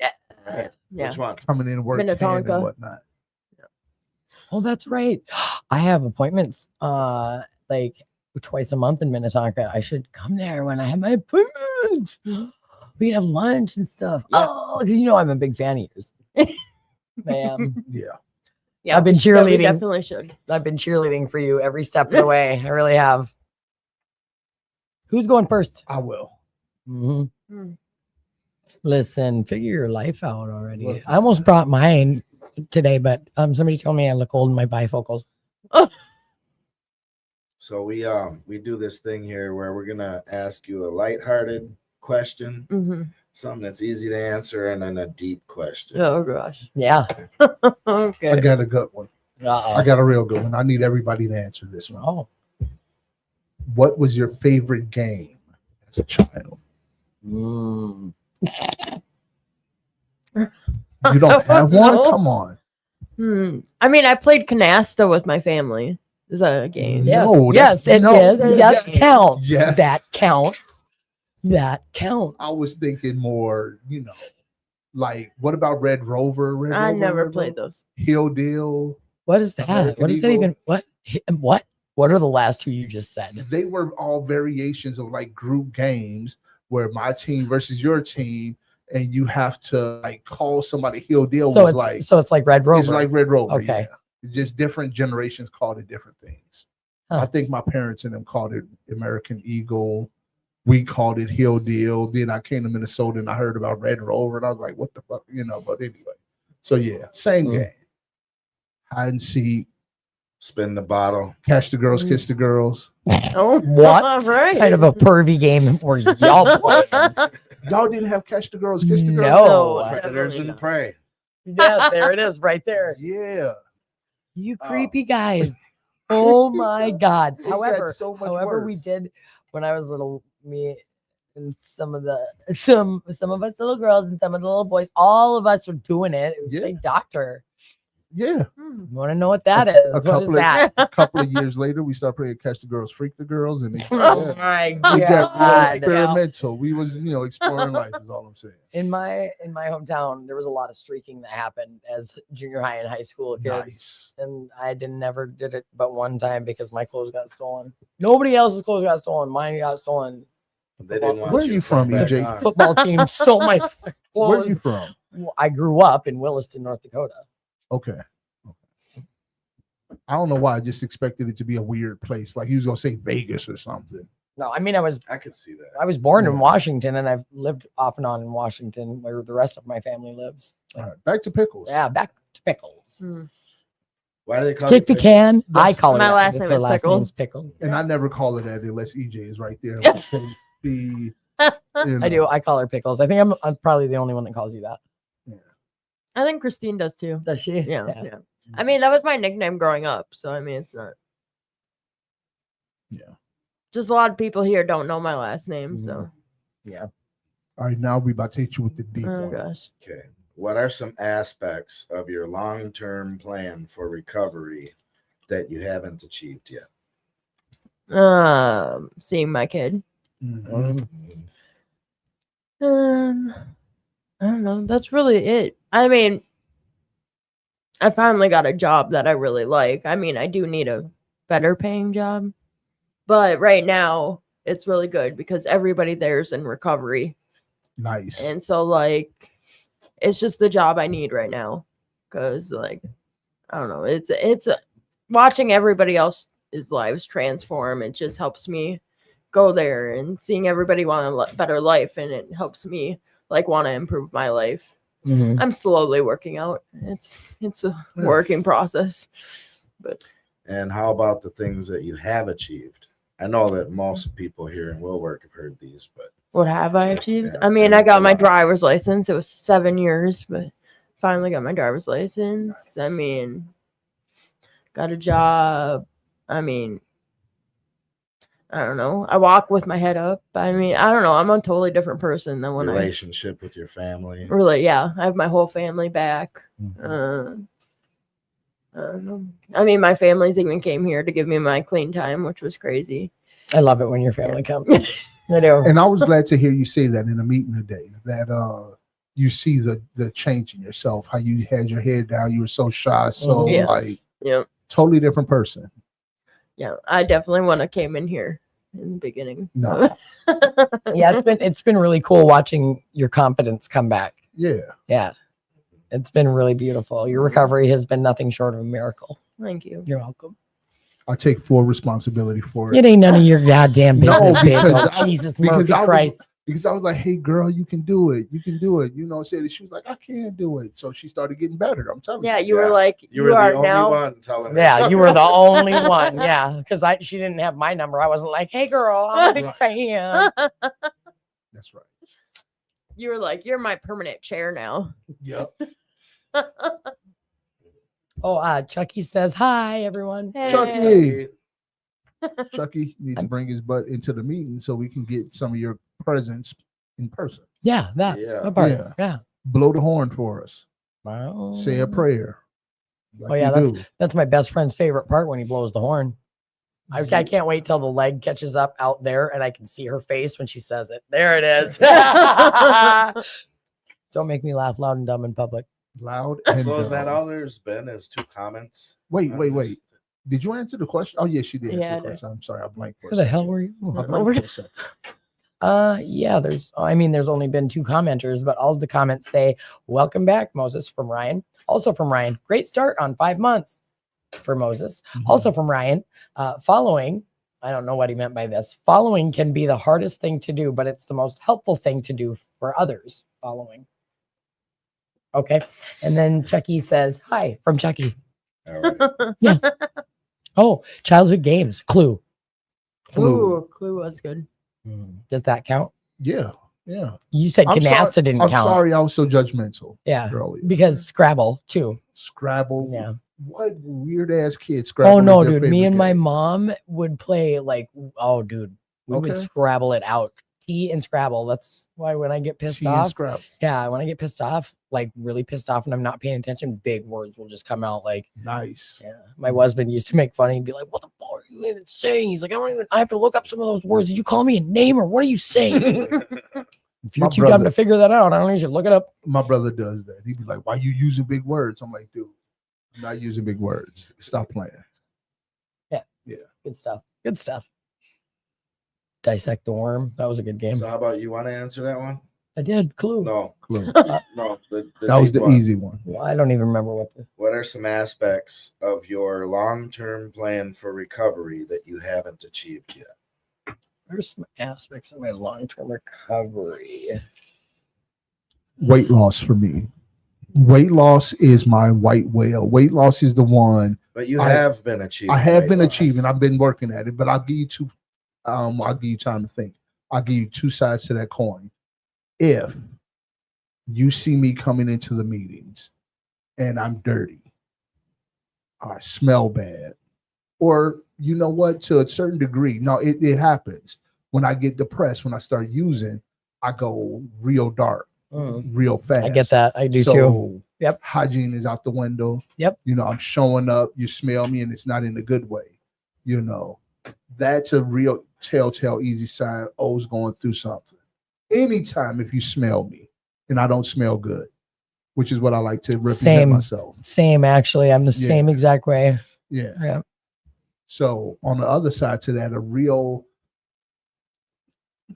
Right. Yeah. Which one? Coming in work and Minnetonka. whatnot. Oh, that's right. I have appointments like twice a month in Minnetonka. I should come there when I have my appointments. We can have lunch and stuff. Yeah. Oh, because you know I'm a big fan of yours. Man, Yeah. Yeah, I've been we cheerleading. definitely should. I've been cheerleading for you every step of the way. I really have. Who's going first? I will. Mhm. Hmm. Listen, figure your life out already. Look. I almost brought mine today, but somebody told me I look old in my bifocals. So we do this thing here where we're gonna ask you a lighthearted question, Hmm. something that's easy to answer, and then a deep question. Oh gosh. Yeah. Okay. I got a good one. Uh-oh. I got a real good one. I need everybody to answer this one. Oh. What was your favorite game as a child? Mm. You don't have one? No. Come on. I mean, I played canasta with my family. Is that a game? Yes. No, yes, that's- it no, is. that- That that- counts. yes. That counts. That counts. I was thinking more, like what about Red Rover? Red I Rover, never Red played Rover? those. Hill Deal. What is that? American What is that Eagle. even? What? What? What are the last two you just said? They were all variations of like group games where my team versus your team, and you have to like call somebody. Hill Deal So was it's like so it's like Red Rover. it's like Red Rover. Okay. Yeah. Just different generations called it different things. Huh. I think my parents and them called it American Eagle. We called it Hill Deal. Then I came to Minnesota and I heard about Red Rover and I was like, what the fuck, But anyway, so yeah, same Mm. game. Hide and seek, Spin the bottle. catch the girls, kiss the girls. Oh, What all right. kind of a pervy game were y'all playing? Y'all didn't have catch the girls, kiss the girls. No. No. Predators and prey. Yeah, there it is, right there. Yeah. You Oh. creepy guys. Oh my God. It got However, so much we worse. did when I was little, me and some of us little girls and some of the little boys, all of us were doing it. It was Yeah. like doctor. Yeah. Hmm. You want to know what that is? What is that? A couple of years later, we started playing catch the girls, freak the girls, and Oh yeah. my We got God. experimental. We was, exploring life is all I'm saying. In my hometown, there was a lot of streaking that happened as junior high and high school kids. Nice. And I never did it but one time because my clothes got stolen. Nobody else's clothes got stolen. Mine got stolen. They didn't want Where are you you to from, come back EJ? on. Football team stole my Where clothes. are you from? I grew up in Williston, North Dakota. Okay. I don't know why. I just expected it to be a weird place. Like he was gonna say Vegas or something. No, I mean I was could see that. born in Yeah. Washington and I've lived off and on in Washington where the rest of my family lives. All right, back to pickles. Yeah, back to pickles. Hmm. Why do they call Kick it the can. I call it My that. last If name her is last Pickle. name's Pickle. And I never call it that unless EJ is right there. Like, so the, I do. I call her Pickles. I think I'm probably the only one that calls you that. I think Christine does too. Does she? Yeah. I mean, that was my nickname growing up. So, I mean, it's not. Yeah. Just a lot of people here don't know my last name. So, Yeah. All right, now we about to hit you with the deep oh one. gosh. Okay. What are some aspects of your long-term plan for recovery that you haven't achieved yet? Seeing my kid. Mhm. I don't know. That's really it. I mean, I finally got a job that I really like. I mean, I do need a better paying job, but right now it's really good because everybody there's in recovery. Nice. And so, like, it's just the job I need right now. Cause, like, I don't know. It's watching everybody else's lives transform. It just helps me go there and seeing everybody want a better life, and it helps me like want to improve my life. Mhm. I'm slowly working out. It's a working process. But And how about the things that you have achieved? I know that most people here in Will Work have heard these, but what have I achieved? Yeah, I mean, yeah, I it's a got my lot. driver's license. It was 7 years, but finally got my driver's license. I mean, got a job. I mean, I don't know. I walk with my head up. I mean, I don't know. I'm a totally different person than when relationship with your family. I really, yeah, I have my whole family back. Mm-hmm. I mean, my families even came here to give me my clean time, which was crazy. I love it when your family comes. I do. And I was glad to hear you say that in a meeting today, that you see the change in yourself, how you had your head down, you were so shy, so Yeah. like Yeah. totally different person. Yeah. I definitely want to came in here in the beginning. No. Yeah, it's been really cool watching your confidence come back. Yeah. Yeah. It's been really beautiful. Your recovery has been nothing short of a miracle. Thank you. You're welcome. I take full responsibility for It it. ain't none of your goddamn No, business, babe. because Oh, I- Jesus because Murphy I was- Christ. Because I was like, hey girl, you can do it. You can do it. You know what I'm saying? She was like, I can't do it. So she started getting better. I'm telling Yeah, you. you were Yeah. like, You were the are only now. one telling her. Yeah, you were the only one. Yeah, because she didn't have my number. I wasn't like, hey girl, I'm a big Right. fan. That's right. You were like, you're my permanent chair now. Yep. Oh, Chucky says hi, everyone. Hey. Chucky. Chucky needs to bring his butt into the meeting so we can get some of your presence in person. Yeah, that. Yeah. That part. Yeah. Yeah. Blow the horn for us. Wow. Say a prayer. Like Oh, yeah, you do. That's my best friend's favorite part when he blows the horn. I can't wait till the leg catches up out there and I can see her face when she says it. There it is. Don't make me laugh loud and dumb in public. Loud and So is that dumb. all there's been is 2 comments? Wait. on this? Did you answer the question? Oh, yes, she did Yeah, I answer the did. question. I'm sorry, I blanked for a Where the second. hell were you? I blanked for a second. Yeah, there's only been 2 commenters, but all of the comments say, welcome back, Moses, from Ryan. Also from Ryan, great start on 5 months for Moses. Also from Ryan, following, I don't know what he meant by this. Following can be the hardest thing to do, but it's the most helpful thing to do for others. Following. Okay. And then Chucky says, hi from Chucky. All right. Oh, childhood games. Clue. Clue was good. Does that count? Yeah. You said I'm Canasta sorry, didn't I'm count. sorry I was so judgmental Yeah. earlier. Because Scrabble too. Scrabble. Yeah. What weird ass kid Scrabble? Oh no, is their dude. Me favorite and my game? mom would play like, oh dude, we would Okay. Scrabble it out. Tea and Scrabble. That's why when I get pissed Tea and off, Scrabble. yeah, when I get pissed off, like really pissed off and I'm not paying attention, big words will just come out. Like, Nice. yeah. My husband used to make fun. He'd be like, what the fuck are you even saying? He's like, I have to look up some of those words. Did you call me a name or what are you saying? If you're My too dumb brother- to figure that out, I don't know. You should look it up. My brother does that. He'd be like, "Why you using big words?" I'm like, "Dude, I'm not using big words. Stop playing." Good stuff. Good stuff. Dissect the worm. That was a good game. So how about you want to answer that one? I did. Clue. No, Clue. no. That was deep the one. easy one. Well, I don't even remember what the. What are some aspects of your long-term plan for recovery that you haven't achieved yet? There's some aspects of my long-term recovery. Weight loss for me. Weight loss is my white whale. Weight loss is the one But you I- have been achieving. I have weight been loss. achieving. I've been working at it, but I'll give you two. I'll give you time to think. I'll give you 2 sides to that coin. If you see me coming into the meetings and I'm dirty, I smell bad, or you know what, to a certain degree, no, it happens. When I get depressed, when I start using, I go real dark, real fast. I get that. I do so, too. Yep. Hygiene is out the window. Yep. You know, I'm showing up, you smell me, and it's not in a good way. You know, that's a real telltale easy sign. O's going through something. Anytime if you smell me and I don't smell good, which is what I like to represent Same. myself. Same, actually. I'm the Yeah. same exact way. Yeah. Yeah. So on the other side to that, a real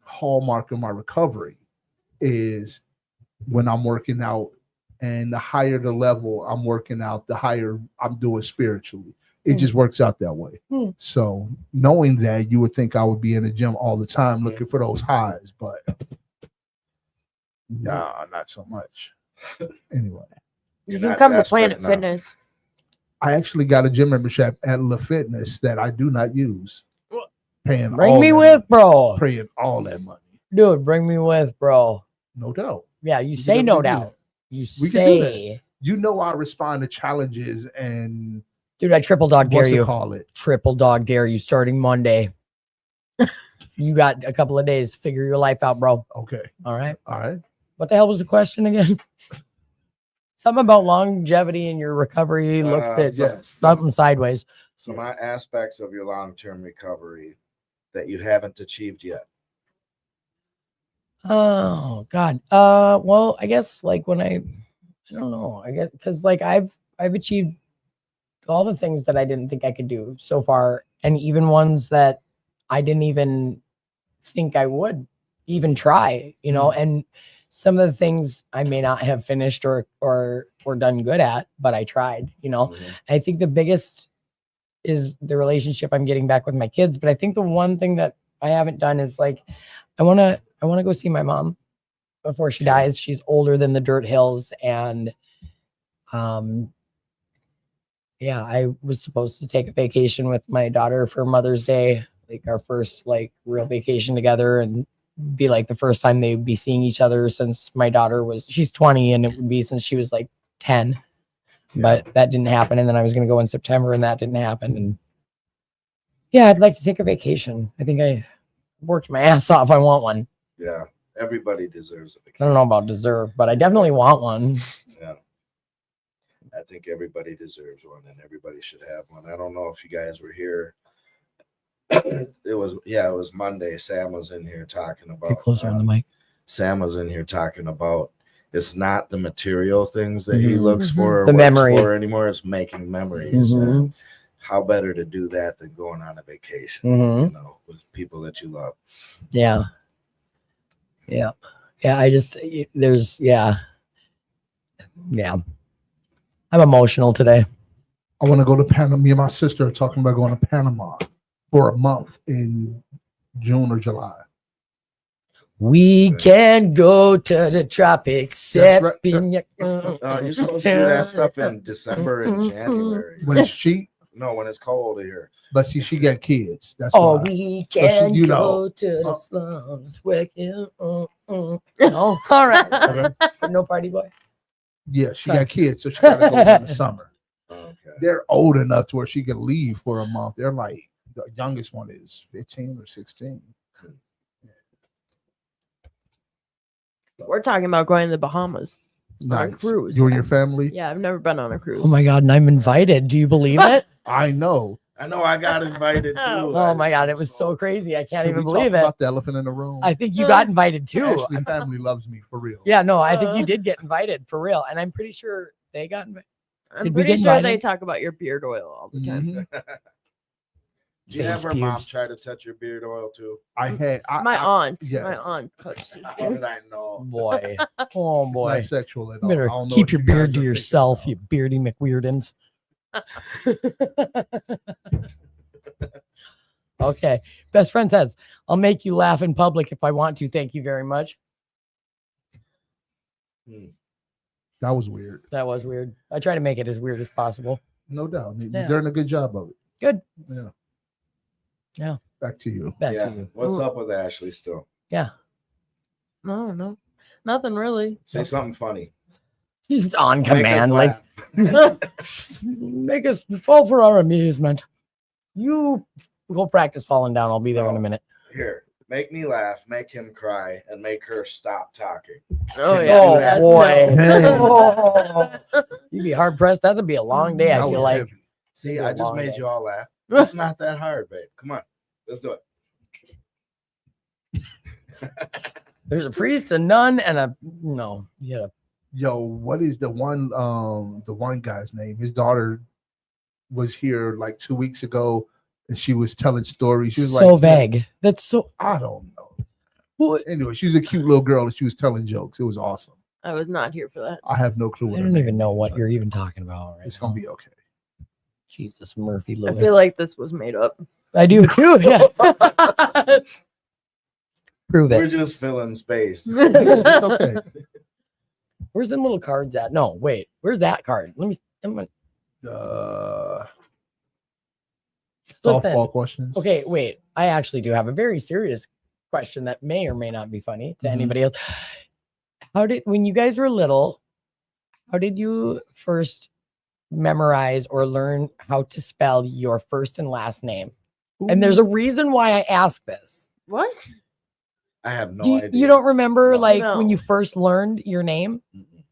hallmark of my recovery is when I'm working out, and the higher the level I'm working out, the higher I'm doing spiritually. It just works out that way. Hmm. So knowing that, you would think I would be in the gym all the time looking for those highs, but nah, not so much. Anyway, You You're can not come to desperate Planet enough. Fitness. I actually got a gym membership at La Fitness that I do not use. What? Paying Bring all me that with, money. bro. Paying all that money. Dude, bring me with, bro. No doubt. Yeah, you can say no definitely do doubt. You We can do that. say, You know I respond to challenges and dude, I triple dog dare what's it you. call it? Triple dog dare you starting Monday. You got a couple of days. Figure your life out, bro. Okay. All right. All right. What the hell was the question again? something about longevity in your recovery looks at yes. something sideways. Some aspects of your long-term recovery that you haven't achieved yet. Oh God. Well, I guess like when I don't know. I guess because like I've achieved all the things that I didn't think I could do so far, and even ones that I didn't even think I would even try. You know, and some of the things I may not have finished or done good at, but I tried. You know, Mhm. I think the biggest is the relationship I'm getting back with my kids. But I think the one thing that I haven't done is like I want to go see my mom before she dies. She's older than the dirt hills, and yeah, I was supposed to take a vacation with my daughter for Mother's Day, like our first like real vacation together, and be like the first time they would be seeing each other since my daughter she's 20, and it would be since she was like 10. But that didn't happen, and then I was going to go in September, and that didn't happen. And yeah, I'd like to take a vacation. I think I worked my ass off. I want one. Yeah, everybody deserves a I vacation. don't know about deserve, but I definitely want one. Yeah. I think everybody deserves one and everybody should have one. I don't know if you guys were here. It was Monday. Sam was in here talking about Get closer on the mic. Sam was in here talking about it's not the material things that he Mhm. looks for or The works memories. for anymore. It's making memories. Mhm. And how better to do that than going on a vacation, Mhm. you know, with people that you love. Yeah. I just yeah. I'm emotional today. I want to go to Panama. Me and my sister are talking about going to Panama for a month in June or July. We can go to the tropics. That's right. You're You're supposed to do that stuff in December and January. When it's cheap, No, when it's cold here. but see, she got kids. That's Oh, why. we So she- can you go know. to the slums. Where no, all right. No party boy. Yeah, she Sorry. got kids, so she got to go in the summer. Okay. They're old enough to where she can leave for a month. They're like the youngest one is 15 or 16. We're talking about going to the Bahamas on a cruise. You and your family? Yeah, I've never been on a cruise. Oh my God, and I'm invited. Do you believe it? I know. I know I got invited too. Oh my God, it was so crazy. I can't Can even we believe talk it. about the elephant in the room? I think you got invited too. Ashley family loves me for real. Yeah, no, I think you did get invited for real. And I'm pretty sure they got invited. I'm Did we pretty get sure they invited? talk about your beard oil all the time. Mhm. Do you have Face her mom pubes. try to touch your beard oil too? I had My aunt. yes. My aunt touched it. How did I know? Boy. Oh It's boy. not sexual at You all. better I don't know keep what your you guys beard are to thinking yourself, about. you beardy McWeirdins. Okay. Best friend says, I'll make you laugh in public if I want to. Thank you very much. That was weird. That was weird. I try to make it as weird as possible. No doubt. Yeah. You're doing a good job of it. Good. Yeah. Yeah. Back to you. Back Yeah. to you. What's up with Ashley still? Yeah. No, nothing really. Say something funny. He's on Make us command. Like, laugh. make us fall for our amusement. You go practice falling down. I'll be there in a minute. Here, make me laugh, make him cry, and make her stop talking. Oh Can yeah. you do Oh that? boy. No. Oh. You'd be hard pressed. That'd be a long day. I That feel was like. heavy. See, It'd be a I just long made day. you all laugh. It's not that hard, babe. Come on, let's do it. There's a priest, a nun, and a no. Yeah. Yo, what is the one guy's name? His daughter was here like 2 weeks ago and she was telling stories. She was So like, vague. That's so. I don't know. Well, Anyway, she was a cute little girl and she was telling jokes. It was awesome. I was not here for that. I have no clue I what her don't name even know is, what but you're even talking about. Right It's gonna now. be okay. Jesus, Murphy I Lewis. feel like this was made up. I do too. Yeah. Prove We're it. just filling space. It's okay. Where's them little cards at? No, wait. Where's that card? Let me. I'm gonna, listen. Softball questions. Okay, wait. I actually do have a very serious question that may or may not be funny to Mhm. anybody else. When you guys were little, how did you first memorize or learn how to spell your first and last name? And there's a reason why I ask this. What? I have no Do you, idea. you don't remember No. like No. when you first learned your name? Mm-mm.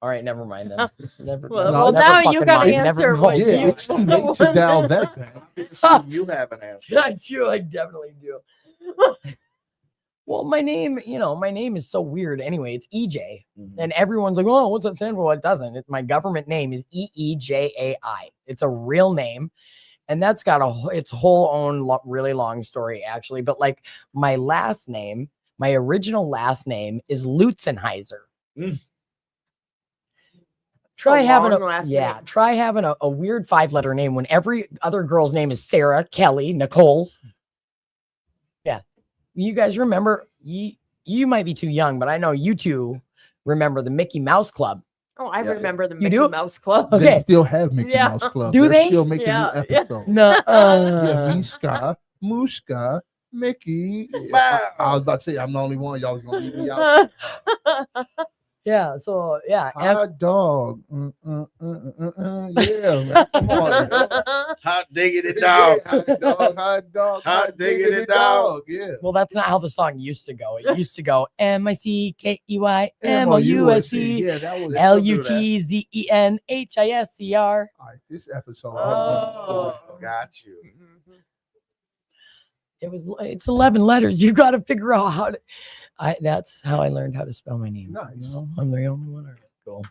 All right, never mind then. Never, Well, well, never now you fucking gotta mind. answer Never what mind. Yeah, you it's too late to dial that back. You have an answer. I do. I definitely do. Well, my name, my name is so weird. Anyway, it's EJ, and everyone's like, "Oh, what's that stand for?" Well, it doesn't. My government name is EEJAI. It's a real name, and that's got its whole own really long story, actually. But like my last name, my original last name is Lutzenheiser. Try having long last name. try having a weird 5-letter name when every other girl's name is Sarah, Kelly, Nicole. Yeah. You guys remember, you might be too young, but I know you two remember the Mickey Mouse Club. Oh, I Yeah. remember the You Mickey do? Mouse Club. Okay. They still have Mickey Yeah. Mouse Club. Do They're they? still making Yeah, new yeah. episodes. No. Yeah, Miska, Muska, Mickey. Wow. I was about to say I'm the only one. Y'all was gonna leave me out. Yeah. So yeah. Hot dog. Yeah, man. Come on. Hot diggity Yeah, dog. hot dog, hot dog, Hot diggity dog. Yeah. Well, that's not how the song used to go. It used to go MICKEYMOUSE Yeah, that was LUTZENHISCR. all right. This episode. Oh, got you. It's 11 letters. You got to figure out how to. That's how I learned how to spell my name. Nice. I'm the only one. Cool.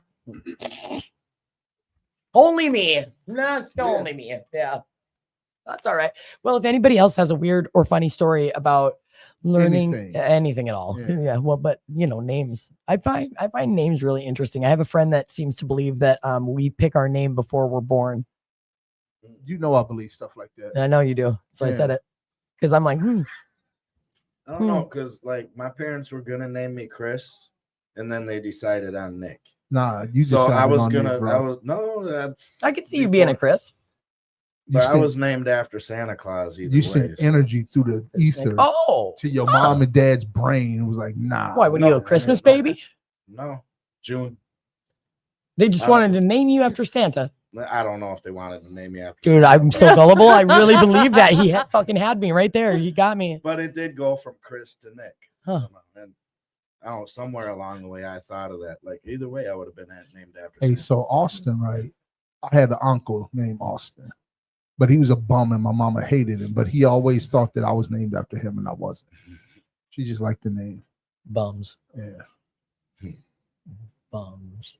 Only me. That's only me. Yeah. That's all right. Well, if anybody else has a weird or funny story about learning anything at all, Yeah. well, but names. I find names really interesting. I have a friend that seems to believe that we pick our name before we're born. You know I believe stuff like that. I know you do, so I said it because I'm like, I don't know, because like my parents were gonna name me Chris, and then they decided on Nick. Nah, you So decided I was on gonna, it, bro. I could see you being a Chris. You But I sent- was named after Santa Claus. Either you way, sent so- energy through the ether Oh, to your mom and dad's brain. It was like, nah. why? What are you, a Christmas no. baby? No, June. They just wanted to name you after Santa. I don't know if they wanted to name me after. Dude, Santa, I'm so gullible. I really believe that. He fucking had me right there. He got me. But it did go from Chris to Nick. Huh. Somehow. And I don't know, somewhere along the way, I thought of that. Like either way, I would have been named after. Hey, Santa. so Austin, right? I had an uncle named Austin, but he was a bum and my mama hated him. But he always thought that I was named after him and I wasn't. She just liked the name. Bums. Yeah. Bums.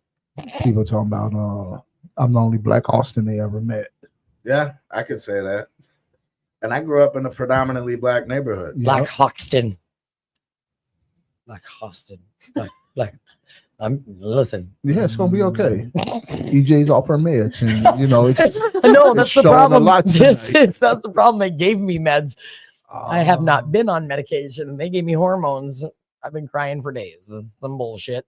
People talking about I'm the only black Austin they ever met. Yeah, I could say that. And I grew up in a predominantly black neighborhood. Black Yep. Hoxton. Black Hoxton. Black. Listen. Yeah, it's gonna be okay. EJ's off her meds, and it's No, It's that's the showing a problem. lot tonight. That's the problem. They gave me meds. I have not been on medication. They gave me hormones. I've been crying for days. Some bullshit.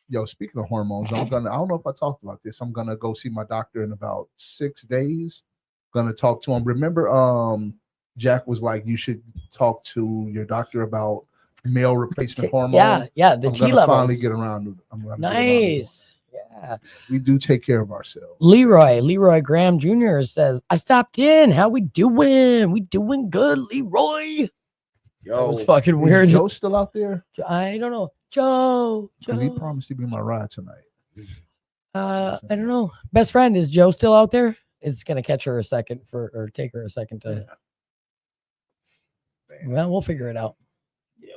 Yo, speaking of hormones, I don't know if I talked about this. I'm gonna go see my doctor in about 6 days. Gonna talk to him. Remember, Jack was like, you should talk to your doctor about male replacement hormone. Yeah, the I'm T gonna levels. finally get around to it. I'm gonna get around to it. Nice. Yeah. We do take care of ourselves. Leroy Graham Jr. says, I stopped in. How we doing? We doing good, Leroy. That was Yo, fucking Is weird. Joe still out there? I don't know. Joe. Because he promised to be my ride tonight. I don't know. Best friend, is Joe still out there? It's gonna catch her a second take her a second to. Well, we'll figure it out.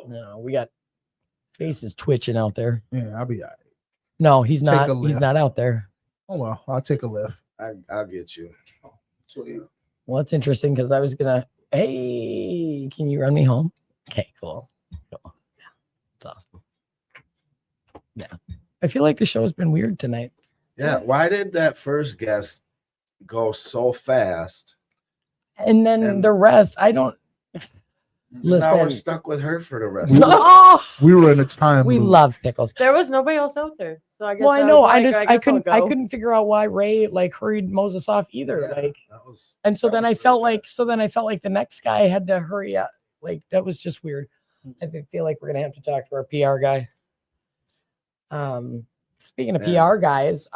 No, we got faces twitching out there. Yeah, I'll be all right. No, he's Take not. a He's lift. not out there. Oh well, I'll take a lift. I'll get you. Sweet. Well, it's interesting because I was gonna. Hey, can you run me home? Okay, cool. It's awesome. Yeah, I feel like the show's been weird tonight. Yeah, why did that first guest go so fast? And then And- the rest, I don't. Now we're Listen, stuck with her for the rest. We- of the oh, We were in a time. we loop. love pickles. There was nobody else out there, so I guess. Well, I was know. like, I guess I'll I go. couldn't figure out why Ray hurried Moses off either. Yeah, Like, that was, and so that then was I really felt like the next guy had to hurry up. Like that was just weird. I feel like we're gonna have to talk to our PR guy. Speaking of Yeah. PR guys,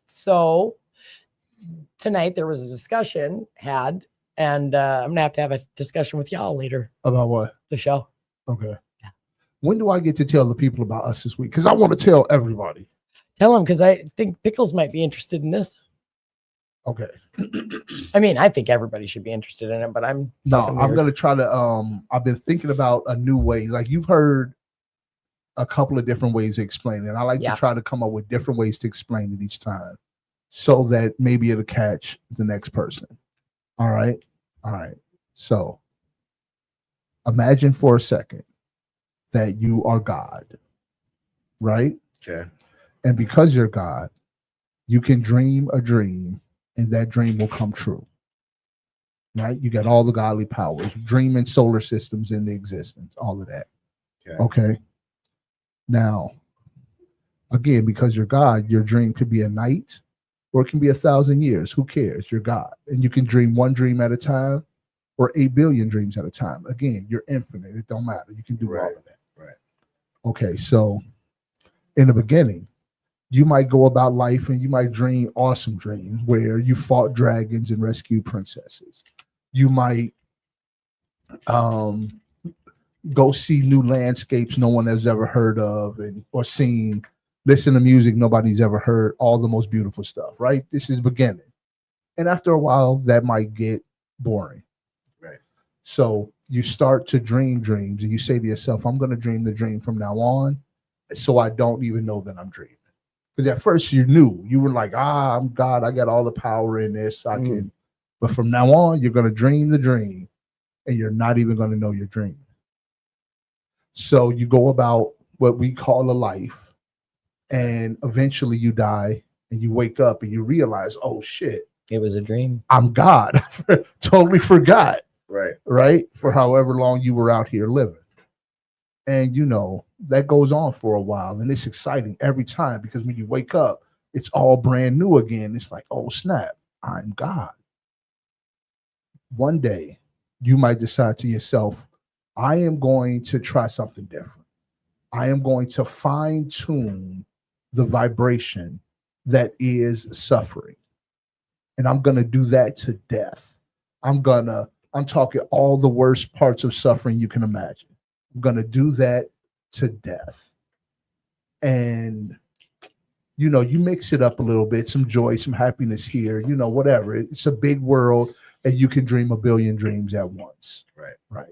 so tonight there was a discussion had, and I'm gonna have a discussion with y'all later. About what? The show. Okay. Yeah. When do I get to tell the people about us this week? Because I want to tell everybody. Tell him, because I think Pickles might be interested in this. Okay. I mean, I think everybody should be interested in it, but I'm No, fucking I'm weird. gonna try to. I've been thinking about a new way. Like you've heard a couple of different ways to explain it. I like Yeah. to try to come up with different ways to explain it each time, so that maybe it'll catch the next person. All right. All right. So imagine for a second that you are God, right? Okay. And because you're God, you can dream a dream and that dream will come true. Right? You got all the godly powers, dreaming solar systems into existence, all of that. Okay. Okay. Now, again, because you're God, your dream could be a night or it can be 1,000 years. Who cares? You're God. And you can dream one dream at a time or 8 billion dreams at a time. Again, you're infinite. It don't matter. You can do all of that. Right. Okay. So in the beginning, you might go about life and you might dream awesome dreams where you fought dragons and rescued princesses. You might go see new landscapes no one has ever heard of and or seen, listen to music nobody's ever heard, all the most beautiful stuff, right? This is beginning. And after a while, that might get boring. Right. So you start to dream dreams and you say to yourself, I'm going to dream the dream from now on so I don't even know that I'm dreaming. Because at first you knew, you were like, I'm God, I got all the power in this. I can, but from now on, you're going to dream the dream and you're not even going to know you're dreaming. So you go about what we call a life and eventually you die and you wake up and you realize, oh shit, It was a dream. I'm God. Totally forgot, Right. right? For however long you were out here living. And you know, that goes on for a while and it's exciting every time because when you wake up, it's all brand new again. It's like, oh snap, I'm God. One day you might decide to yourself, I am going to try something different. I am going to fine tune the vibration that is suffering. And I'm going to do that to death. I'm talking all the worst parts of suffering you can imagine. I'm going to do that to death. And, you know, you mix it up a little bit, some joy, some happiness here, you know, whatever. It's a big world and you can dream a billion dreams at once. Right. Right.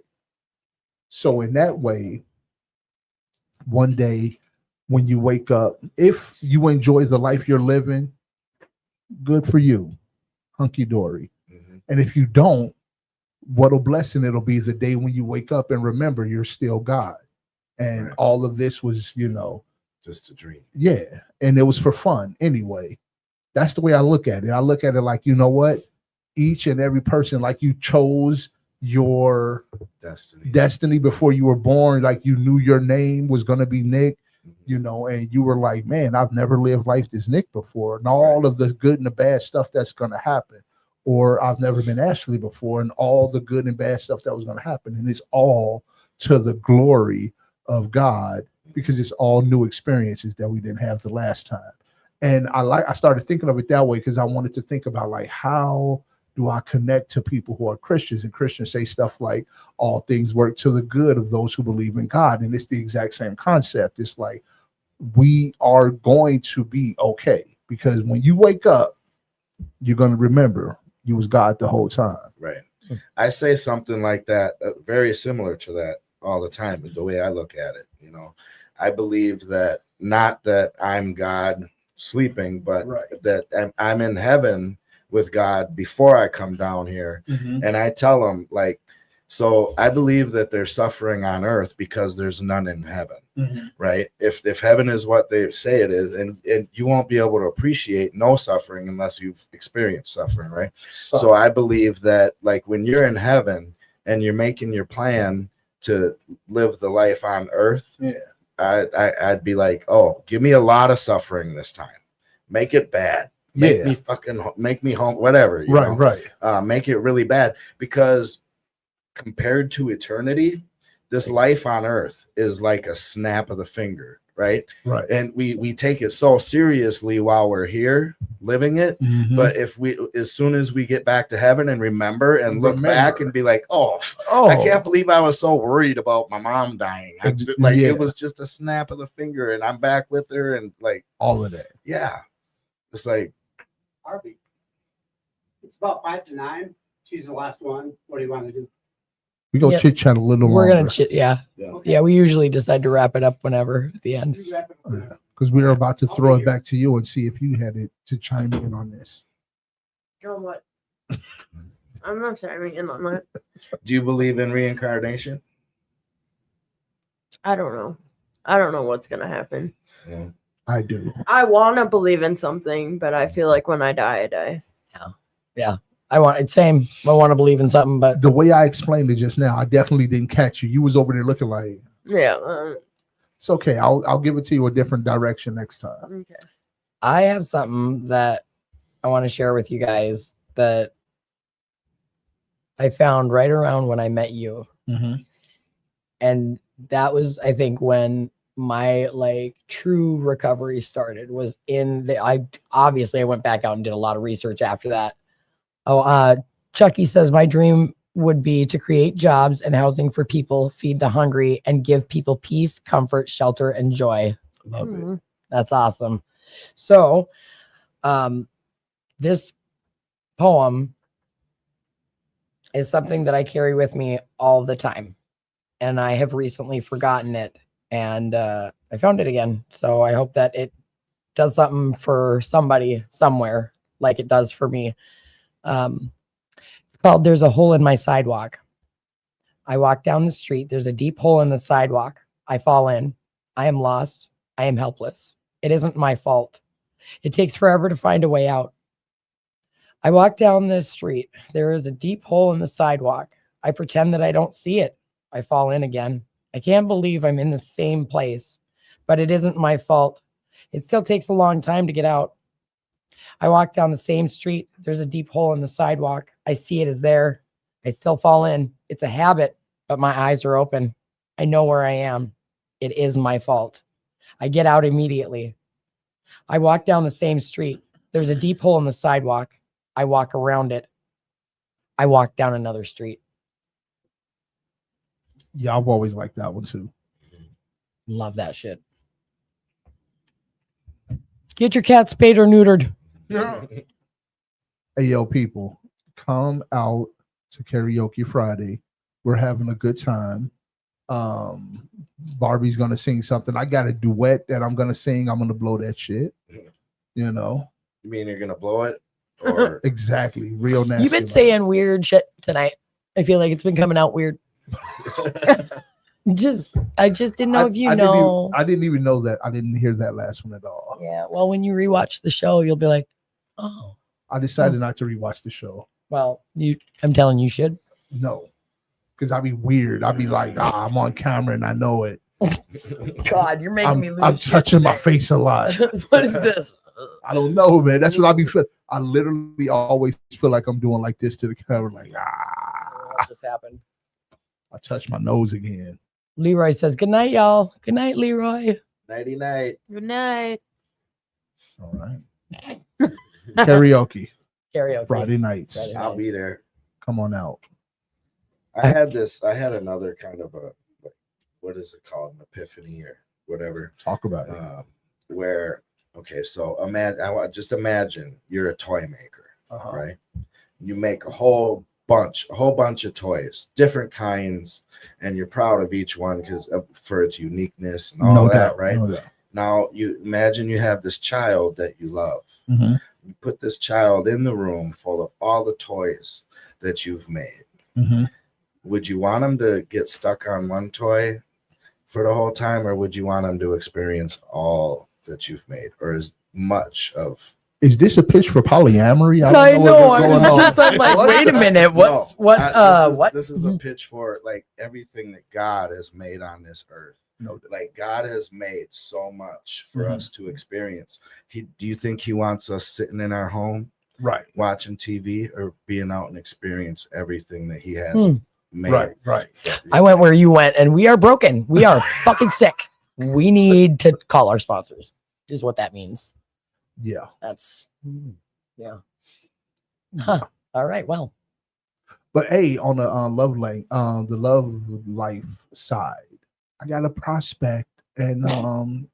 So in that way, one day when you wake up, if you enjoy the life you're living, good for you, hunky dory. Mm-hmm. And if you don't, what a blessing it'll be the day when you wake up and remember you're still God. And all of this was, you know, just a dream. Yeah. And it was for fun anyway. That's the way I look at it. I look at it like, you know what? Each and every person, like you chose your destiny before you were born, like you knew your name was going to be Nick, you know, and you were like, man, I've never lived life as Nick before, and all of the good and the bad stuff that's going to happen. Or I've never been Ashley before, and all the good and bad stuff that was going to happen. And it's all to the glory of God because it's all new experiences that we didn't have the last time. And I started thinking of it that way because I wanted to think about like, how do I connect to people who are Christians? And Christians say stuff like, all things work to the good of those who believe in God. And it's the exact same concept. It's like, we are going to be okay because when you wake up, you're going to remember you was God the whole time. Right. I say something like that, very similar to that all the time, the way I look at it. You know, I believe that not that I'm God sleeping, but that I'm in heaven with God before I come down here. Mm-hmm. And I tell them, like, so I believe that there's suffering on earth because there's none in heaven. Mm-hmm. Right. If heaven is what they say it is, and you won't be able to appreciate no suffering unless you've experienced suffering. Right. So I believe that, like, when you're in heaven and you're making your plan to live the life on earth, I'd be like, oh, give me a lot of suffering this time. Make it bad. Make me home, whatever. You know? Make it really bad, because compared to eternity, this life on earth is like a snap of the finger right? Right. And we take it so seriously while we're here living it. Mhm. But if we, as soon as we get back to heaven and remember and look back and be like, oh, oh, I can't believe I was so worried about my mom dying. Like Yeah. it was just a snap of the finger and I'm back with her, and like all of that. yeah, it's like Barbie. It's about 5 to 9. She's the last one. What do you want to do? We go Yep. chit chat a little We're longer gonna chit. Yeah, Okay. yeah. We usually decide to wrap it up whenever at the end. You wrap it up now. because we're about to I'll throw be it back to you and see if you had it to chime in on this. On what? I'm not chiming in on that. do you believe in reincarnation? I don't know. I don't know what's gonna happen. Yeah. I do. I want to believe in something, but I feel like when I die, I die. I want it's same. I want to believe in something, but The way I explained it just now, I definitely didn't catch you. You was over there looking like Yeah. it's okay. I'll give it to you a different direction next time. Okay. I have something that I want to share with you guys that I found right around when I met you. And that was, I think, when my like true recovery started, was in the, I went back out and did a lot of research after that. Chucky says, my dream would be to create jobs and housing for people, feed the hungry, and give people peace, comfort, shelter, and joy. Love it. Mhm. That's awesome. So, this poem is something that I carry with me all the time, and I have recently forgotten it, and I found it again. So I hope that it does something for somebody somewhere, like it does for me. It's called "There's a Hole in My Sidewalk." I walk down the street. There's a deep hole in the sidewalk. I fall in. I am lost. I am helpless. It isn't my fault. It takes forever to find a way out. I walk down the street. There is a deep hole in the sidewalk. I pretend that I don't see it. I fall in again. I can't believe I'm in the same place, but it isn't my fault. It still takes a long time to get out. I walk down the same street. There's a deep hole in the sidewalk. I see it is there. I still fall in. It's a habit, but my eyes are open. I know where I am. It is my fault. I get out immediately. I walk down the same street. There's a deep hole in the sidewalk. I walk around it. I walk down another street. Yeah, I've always liked that one too. Love that shit. Get your cat spayed or neutered. Hey, yo, people, come out to Karaoke Friday. We're having a good time. Barbie's gonna sing something. I got a duet that I'm gonna sing. I'm gonna blow that shit. You know, You mean you're gonna blow it? Or exactly. Real nasty. You've been like- saying weird shit tonight. I feel like it's been coming out weird. I just didn't know if you know. I didn't even know that. I didn't hear that last one at all. Yeah. Well, when you rewatch the show, you'll be like, oh, I decided not to rewatch the show. well, I'm telling you should. No, because I'd be weird. I'd be like, I'm on camera and I know it. God, you're making me lose. I'm shit touching my today. face a lot. What is this? I don't know, man. That's what I be feel. I literally always feel like I'm doing like this to the camera, like What just happened? I touch my nose again. Leroy says, good night, y'all. Good night, Leroy. nighty night. Good night. All right. Karaoke Karaoke. Friday nights. Friday night. I'll be there. Come on out. I had another kind of a, like, what is it called? An epiphany or whatever. Talk about it. Where, okay, so imagine you're a toy maker, right? You make a whole bunch of toys, different kinds, and you're proud of each one because for its uniqueness and all No that, doubt, right? no doubt. Now you imagine you have this child that you love. Mhm. You put this child in the room full of all the toys that you've made. Mhm. Would you want them to get stuck on one toy for the whole time, or would you want them to experience all that you've made, or as much of? Is this a pitch for polyamory? I don't know. what's I was going on. just like, What? wait a minute. No, What? This is a pitch for like everything that God has made on this earth. No, Like God has made so much for Mhm. us to experience. Do you think He wants us sitting in our home right, watching TV, or being out and experience everything that He has made? right. I went where you went, and we are broken. We are fucking sick. We need to call our sponsors, is what that means. Yeah. That's, yeah. Huh. All right. Well, But hey, on the the love life side, I got a prospect, and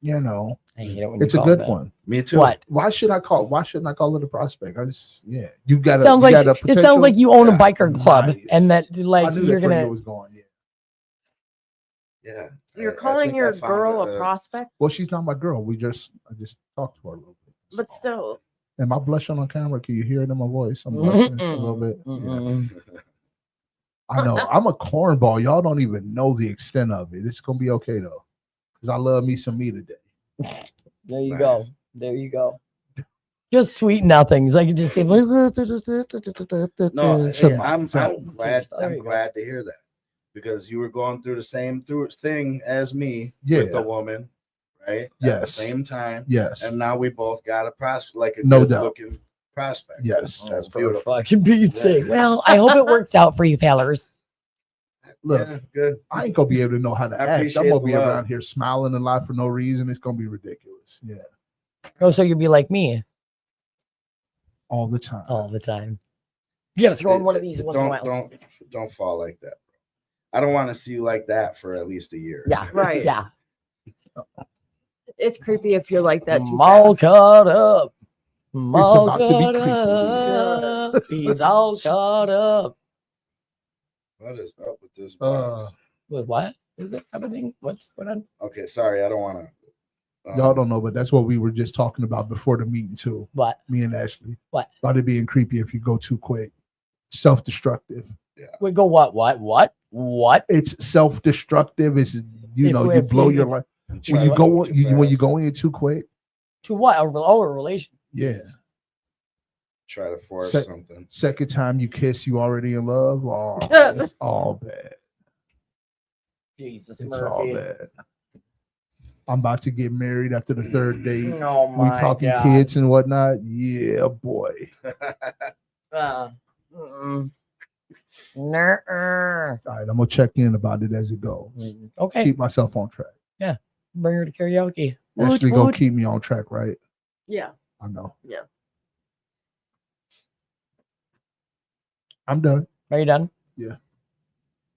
you know, I hate it when you it's a call good that. one. Me too. What? Why shouldn't I call it a prospect? I just you got It sounds like a it sounds like you own a Yeah. biker club, Nice. and that I like knew you're that's where gonna. you was going. Yeah. Yeah. You're I calling think your I found girl a prospect, Well, she's not my girl. I just talked to her a little bit. but So. still, Am I blushing on camera? Can you hear it in my voice? I'm blushing a little bit. Yeah. Mm-mm. I know. I'm a cornball. Y'all don't even know the extent of it. It's gonna be okay though, because I love me some me today. There you Nice. go. There you go. Just sweet nothings. I can just say. No, Shut hey, up. I'm Shut up. glad. There I'm you go. glad to hear that because you were going through the same thing as me with Yeah. a woman, right? At the Yes. same time, Yes. and now we both got a prospect, like a No good doubt. looking prospect. Yes. That's For beautiful. fucking Pete's Yeah. sake. Well, I hope it works out for you, fellers. Look, Yeah, good. I ain't gonna be able to know how to I act. I'm appreciate gonna the be love. around here smiling a lot for no reason. It's gonna be ridiculous. Yeah. Oh, so you'd be like me All the time. all the time. You gotta throw in one of these once in a while. Don't fall like that. I don't want to see you like that for at least a year. Yeah. Right. Yeah. it's creepy if you're like that too All fast. caught up. All about to be caught creepy. up. He's all caught up. What is up with this Uh, box? With what is it happening? What's going on? Okay, sorry, I don't want to. Y'all don't know, but that's what we were just talking about before the meeting too. What? Me and Ashley. What? About it being creepy if you go too quick. Self-destructive. We go what? What? It's self-destructive. It's you If you blow you- your life Try when you to go move too when you fast. go in too quick. To what? A relation. Yeah. Try to force Se- something. Second time you kiss, you already in love. Oh, it's all bad. Jesus, It's all Murphy. bad. I'm about to get married after the third date. Oh We my talking God. kids and whatnot. Yeah, boy. Mm-mm. Nuh-uh. All right, I'm gonna check in about it as it goes. Okay, Keep myself on track. bring her to karaoke. Ashley Woot, gonna woot. keep me on track, right? Yeah. I know. Yeah. I'm done. Are you done? Yeah.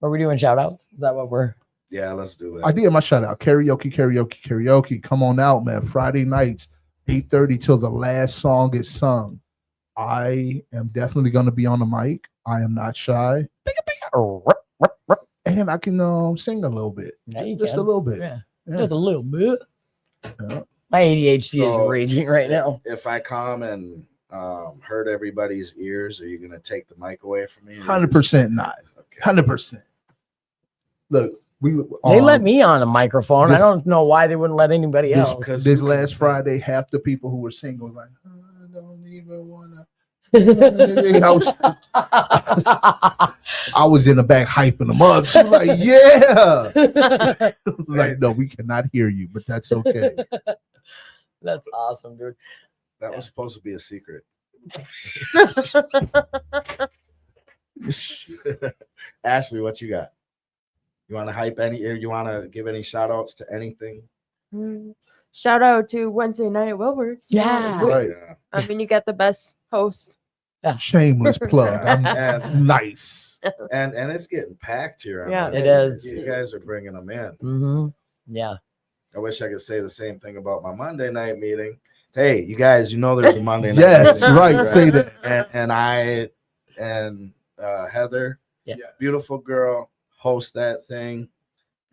Are we doing shout outs? Is that what we're Yeah, let's do that. I did my shout out. Karaoke. Come on out, man. Friday nights, 8:30 till the last song is sung. I am definitely gonna be on the mic. I am not shy. And I can sing a little bit. Yeah, you Just can. a little bit. Yeah, Yeah. just a little bit. Yeah. My ADHD So, is raging right now. If I come and hurt everybody's ears, are you going to take the mic away from me? 100% not. Okay. 100%. Look, They let me on a microphone. I this- don't know why they wouldn't let anybody this, else. Because this you can last sing. Friday, half the people who were single was like, I don't even wanna. I was in the back hyping them up. She was like, yeah. Like, no, we cannot hear you, but that's okay. That's awesome, dude. That was supposed to be a secret. Ashley, what you got? You want to hype any? You want to give any shout outs to anything? Shout out to Wednesday night at Wilbur's. Yeah. Right. Yeah. I mean, you got the best host. Shameless plug. And- Nice. And it's getting packed here. on Yeah. Monday. It is. You guys are bringing them in. Mm-hmm. Yeah. I wish I could say the same thing about my Monday night meeting. Hey, you guys, you know there's a Monday night Yes, meeting, right. Say that. And I and Heather, Yeah. beautiful girl, host that thing,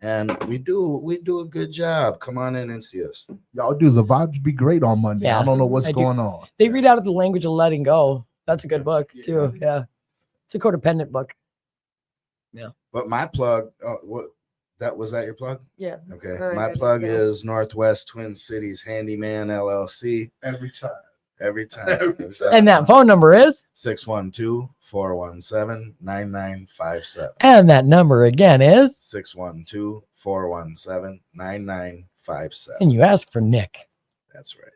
and we do a good job. Come on in and see us. Y'all do. The vibes be great on Monday. Yeah, I don't know what's I do. going on. They read out of the language of letting go. That's a good book Yeah. too. Yeah. It's a codependent book. But my plug, was that your plug? Yeah. Okay, Very my good. plug Yeah. is Northwest Twin Cities Handyman LLC. Every time. Every time. Every time. And that phone number is? 612-417-9957. And that number again is? 612-417-9957. And you ask for Nick. That's right.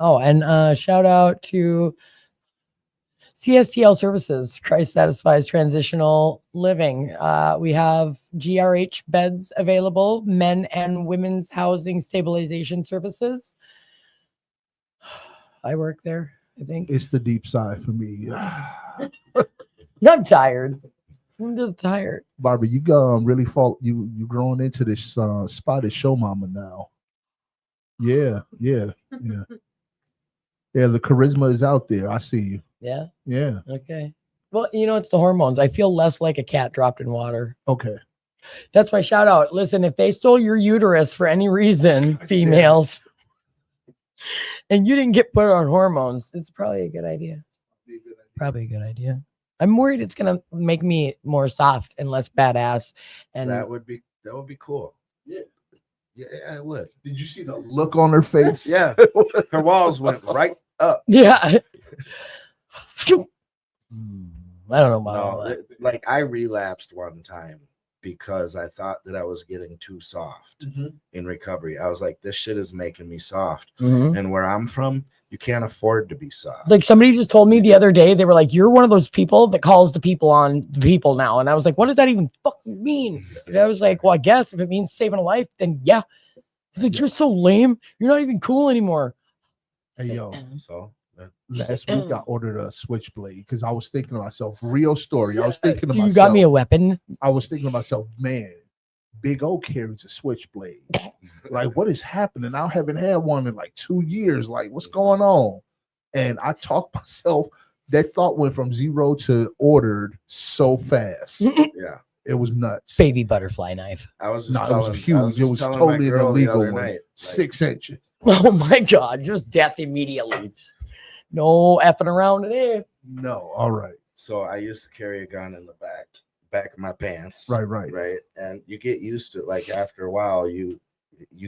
Oh, and shout out to CSTL services, Christ satisfies transitional living. We have GRH beds available, men and women's housing stabilization services. I work there, I think. It's the deep side for me. I'm tired. I'm just tired. Barbie, you really fall. You growing into this spotted show mama now. Yeah. Yeah. The charisma is out there. I see you. Yeah. Yeah. Okay. Well, it's the hormones. I feel less like a cat dropped in water. Okay. That's my shout out. Listen, if they stole your uterus for any reason, females, and you didn't get put on hormones, it's probably a good idea. Probably a good idea. I'm worried it's gonna make me more soft and less badass. And that would be cool. Yeah. Yeah, it would. Did you see the look on her face? Yeah. Her walls went right up. yeah. I don't know about all No, that. like I relapsed one time because I thought that I was getting too soft in recovery. I was like, this shit is making me soft. Mhm. And where I'm from, you can't afford to be soft. Like somebody just told me the other day, they were like, "You're one of those people that calls the people on the people now." And I was like, "What does that even fucking mean?" And I was like, "Well, I guess if it means saving a life, then yeah." He's like, "You're so lame. You're not even cool anymore." Hey yo, So last week I ordered a switchblade because I was thinking to myself, real story. I was thinking to Dude, myself, you got me a weapon. I was thinking to myself, man, Big O carries a switchblade. Like, what is happening? I haven't had one in like 2 years. Like, what's going on? And I talked myself. That thought went from 0 to ordered so fast. yeah. It was nuts. Baby butterfly knife. I was just No, it telling, was huge. I was It just was telling totally my girl the illegal other one. night, like, 6 inches. Oh my god, just death immediately. Just no effing around today. No, all right. So I used to carry a gun in the back of my pants. Right. And you get used to it. Like after a while, you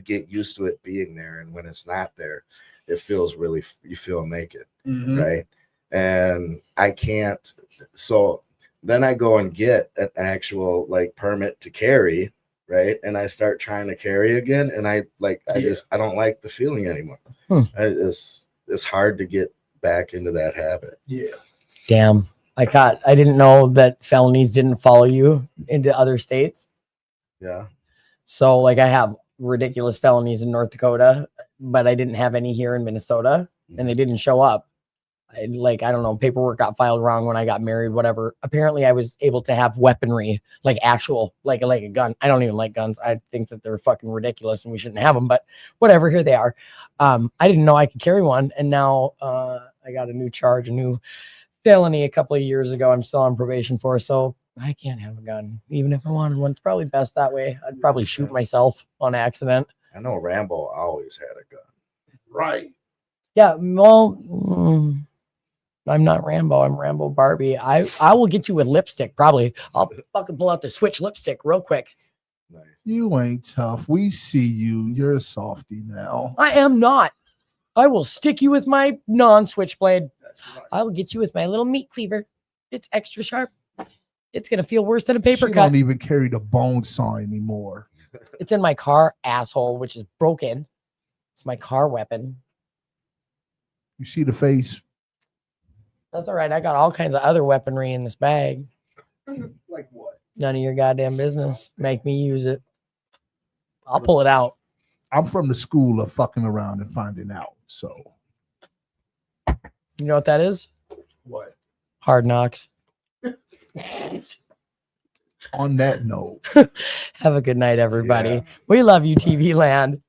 get used to it being there. And when it's not there, it feels really, you feel naked. Mhm. Right. And I can't. So then I go and get an actual like permit to carry. Right. And I start trying to carry again. And I don't like the feeling anymore. It's hard to get back into that habit. Yeah. Damn. I didn't know that felonies didn't follow you into other states. Yeah. So like I have ridiculous felonies in North Dakota, but I didn't have any here in Minnesota and they didn't show up. I don't know, paperwork got filed wrong when I got married, whatever. Apparently I was able to have weaponry, like actual, like a gun. I don't even like guns. I think that they're fucking ridiculous and we shouldn't have them, but whatever, here they are. I didn't know I could carry one. And now I got a new charge, a new felony a couple of years ago. I'm still on probation for, so I can't have a gun, even if I wanted one. It's probably best that way. I'd probably shoot myself on accident. I know Rambo always had a gun. Right. Yeah, well, I'm not Rambo. I'm Rabo Barbie. I will get you with lipstick, probably. I'll fucking pull out the Switch lipstick real quick. Nice. You ain't tough. We see you. You're a softie now. I am not. I will stick you with my non-switchblade. That's right. I will get you with my little meat cleaver. It's extra sharp. It's gonna feel worse than a paper She cut. don't even carry the bone saw anymore. It's in my car, asshole, which is broken. It's my car weapon. You see the face? That's all right. I got all kinds of other weaponry in this bag. Like what? None of your goddamn business. Make me use it. I'll pull it out. I'm from the school of fucking around and finding out. So You know what that is? what? Hard Knocks. On that note, Have a good night, everybody. Yeah. We love you, TV land.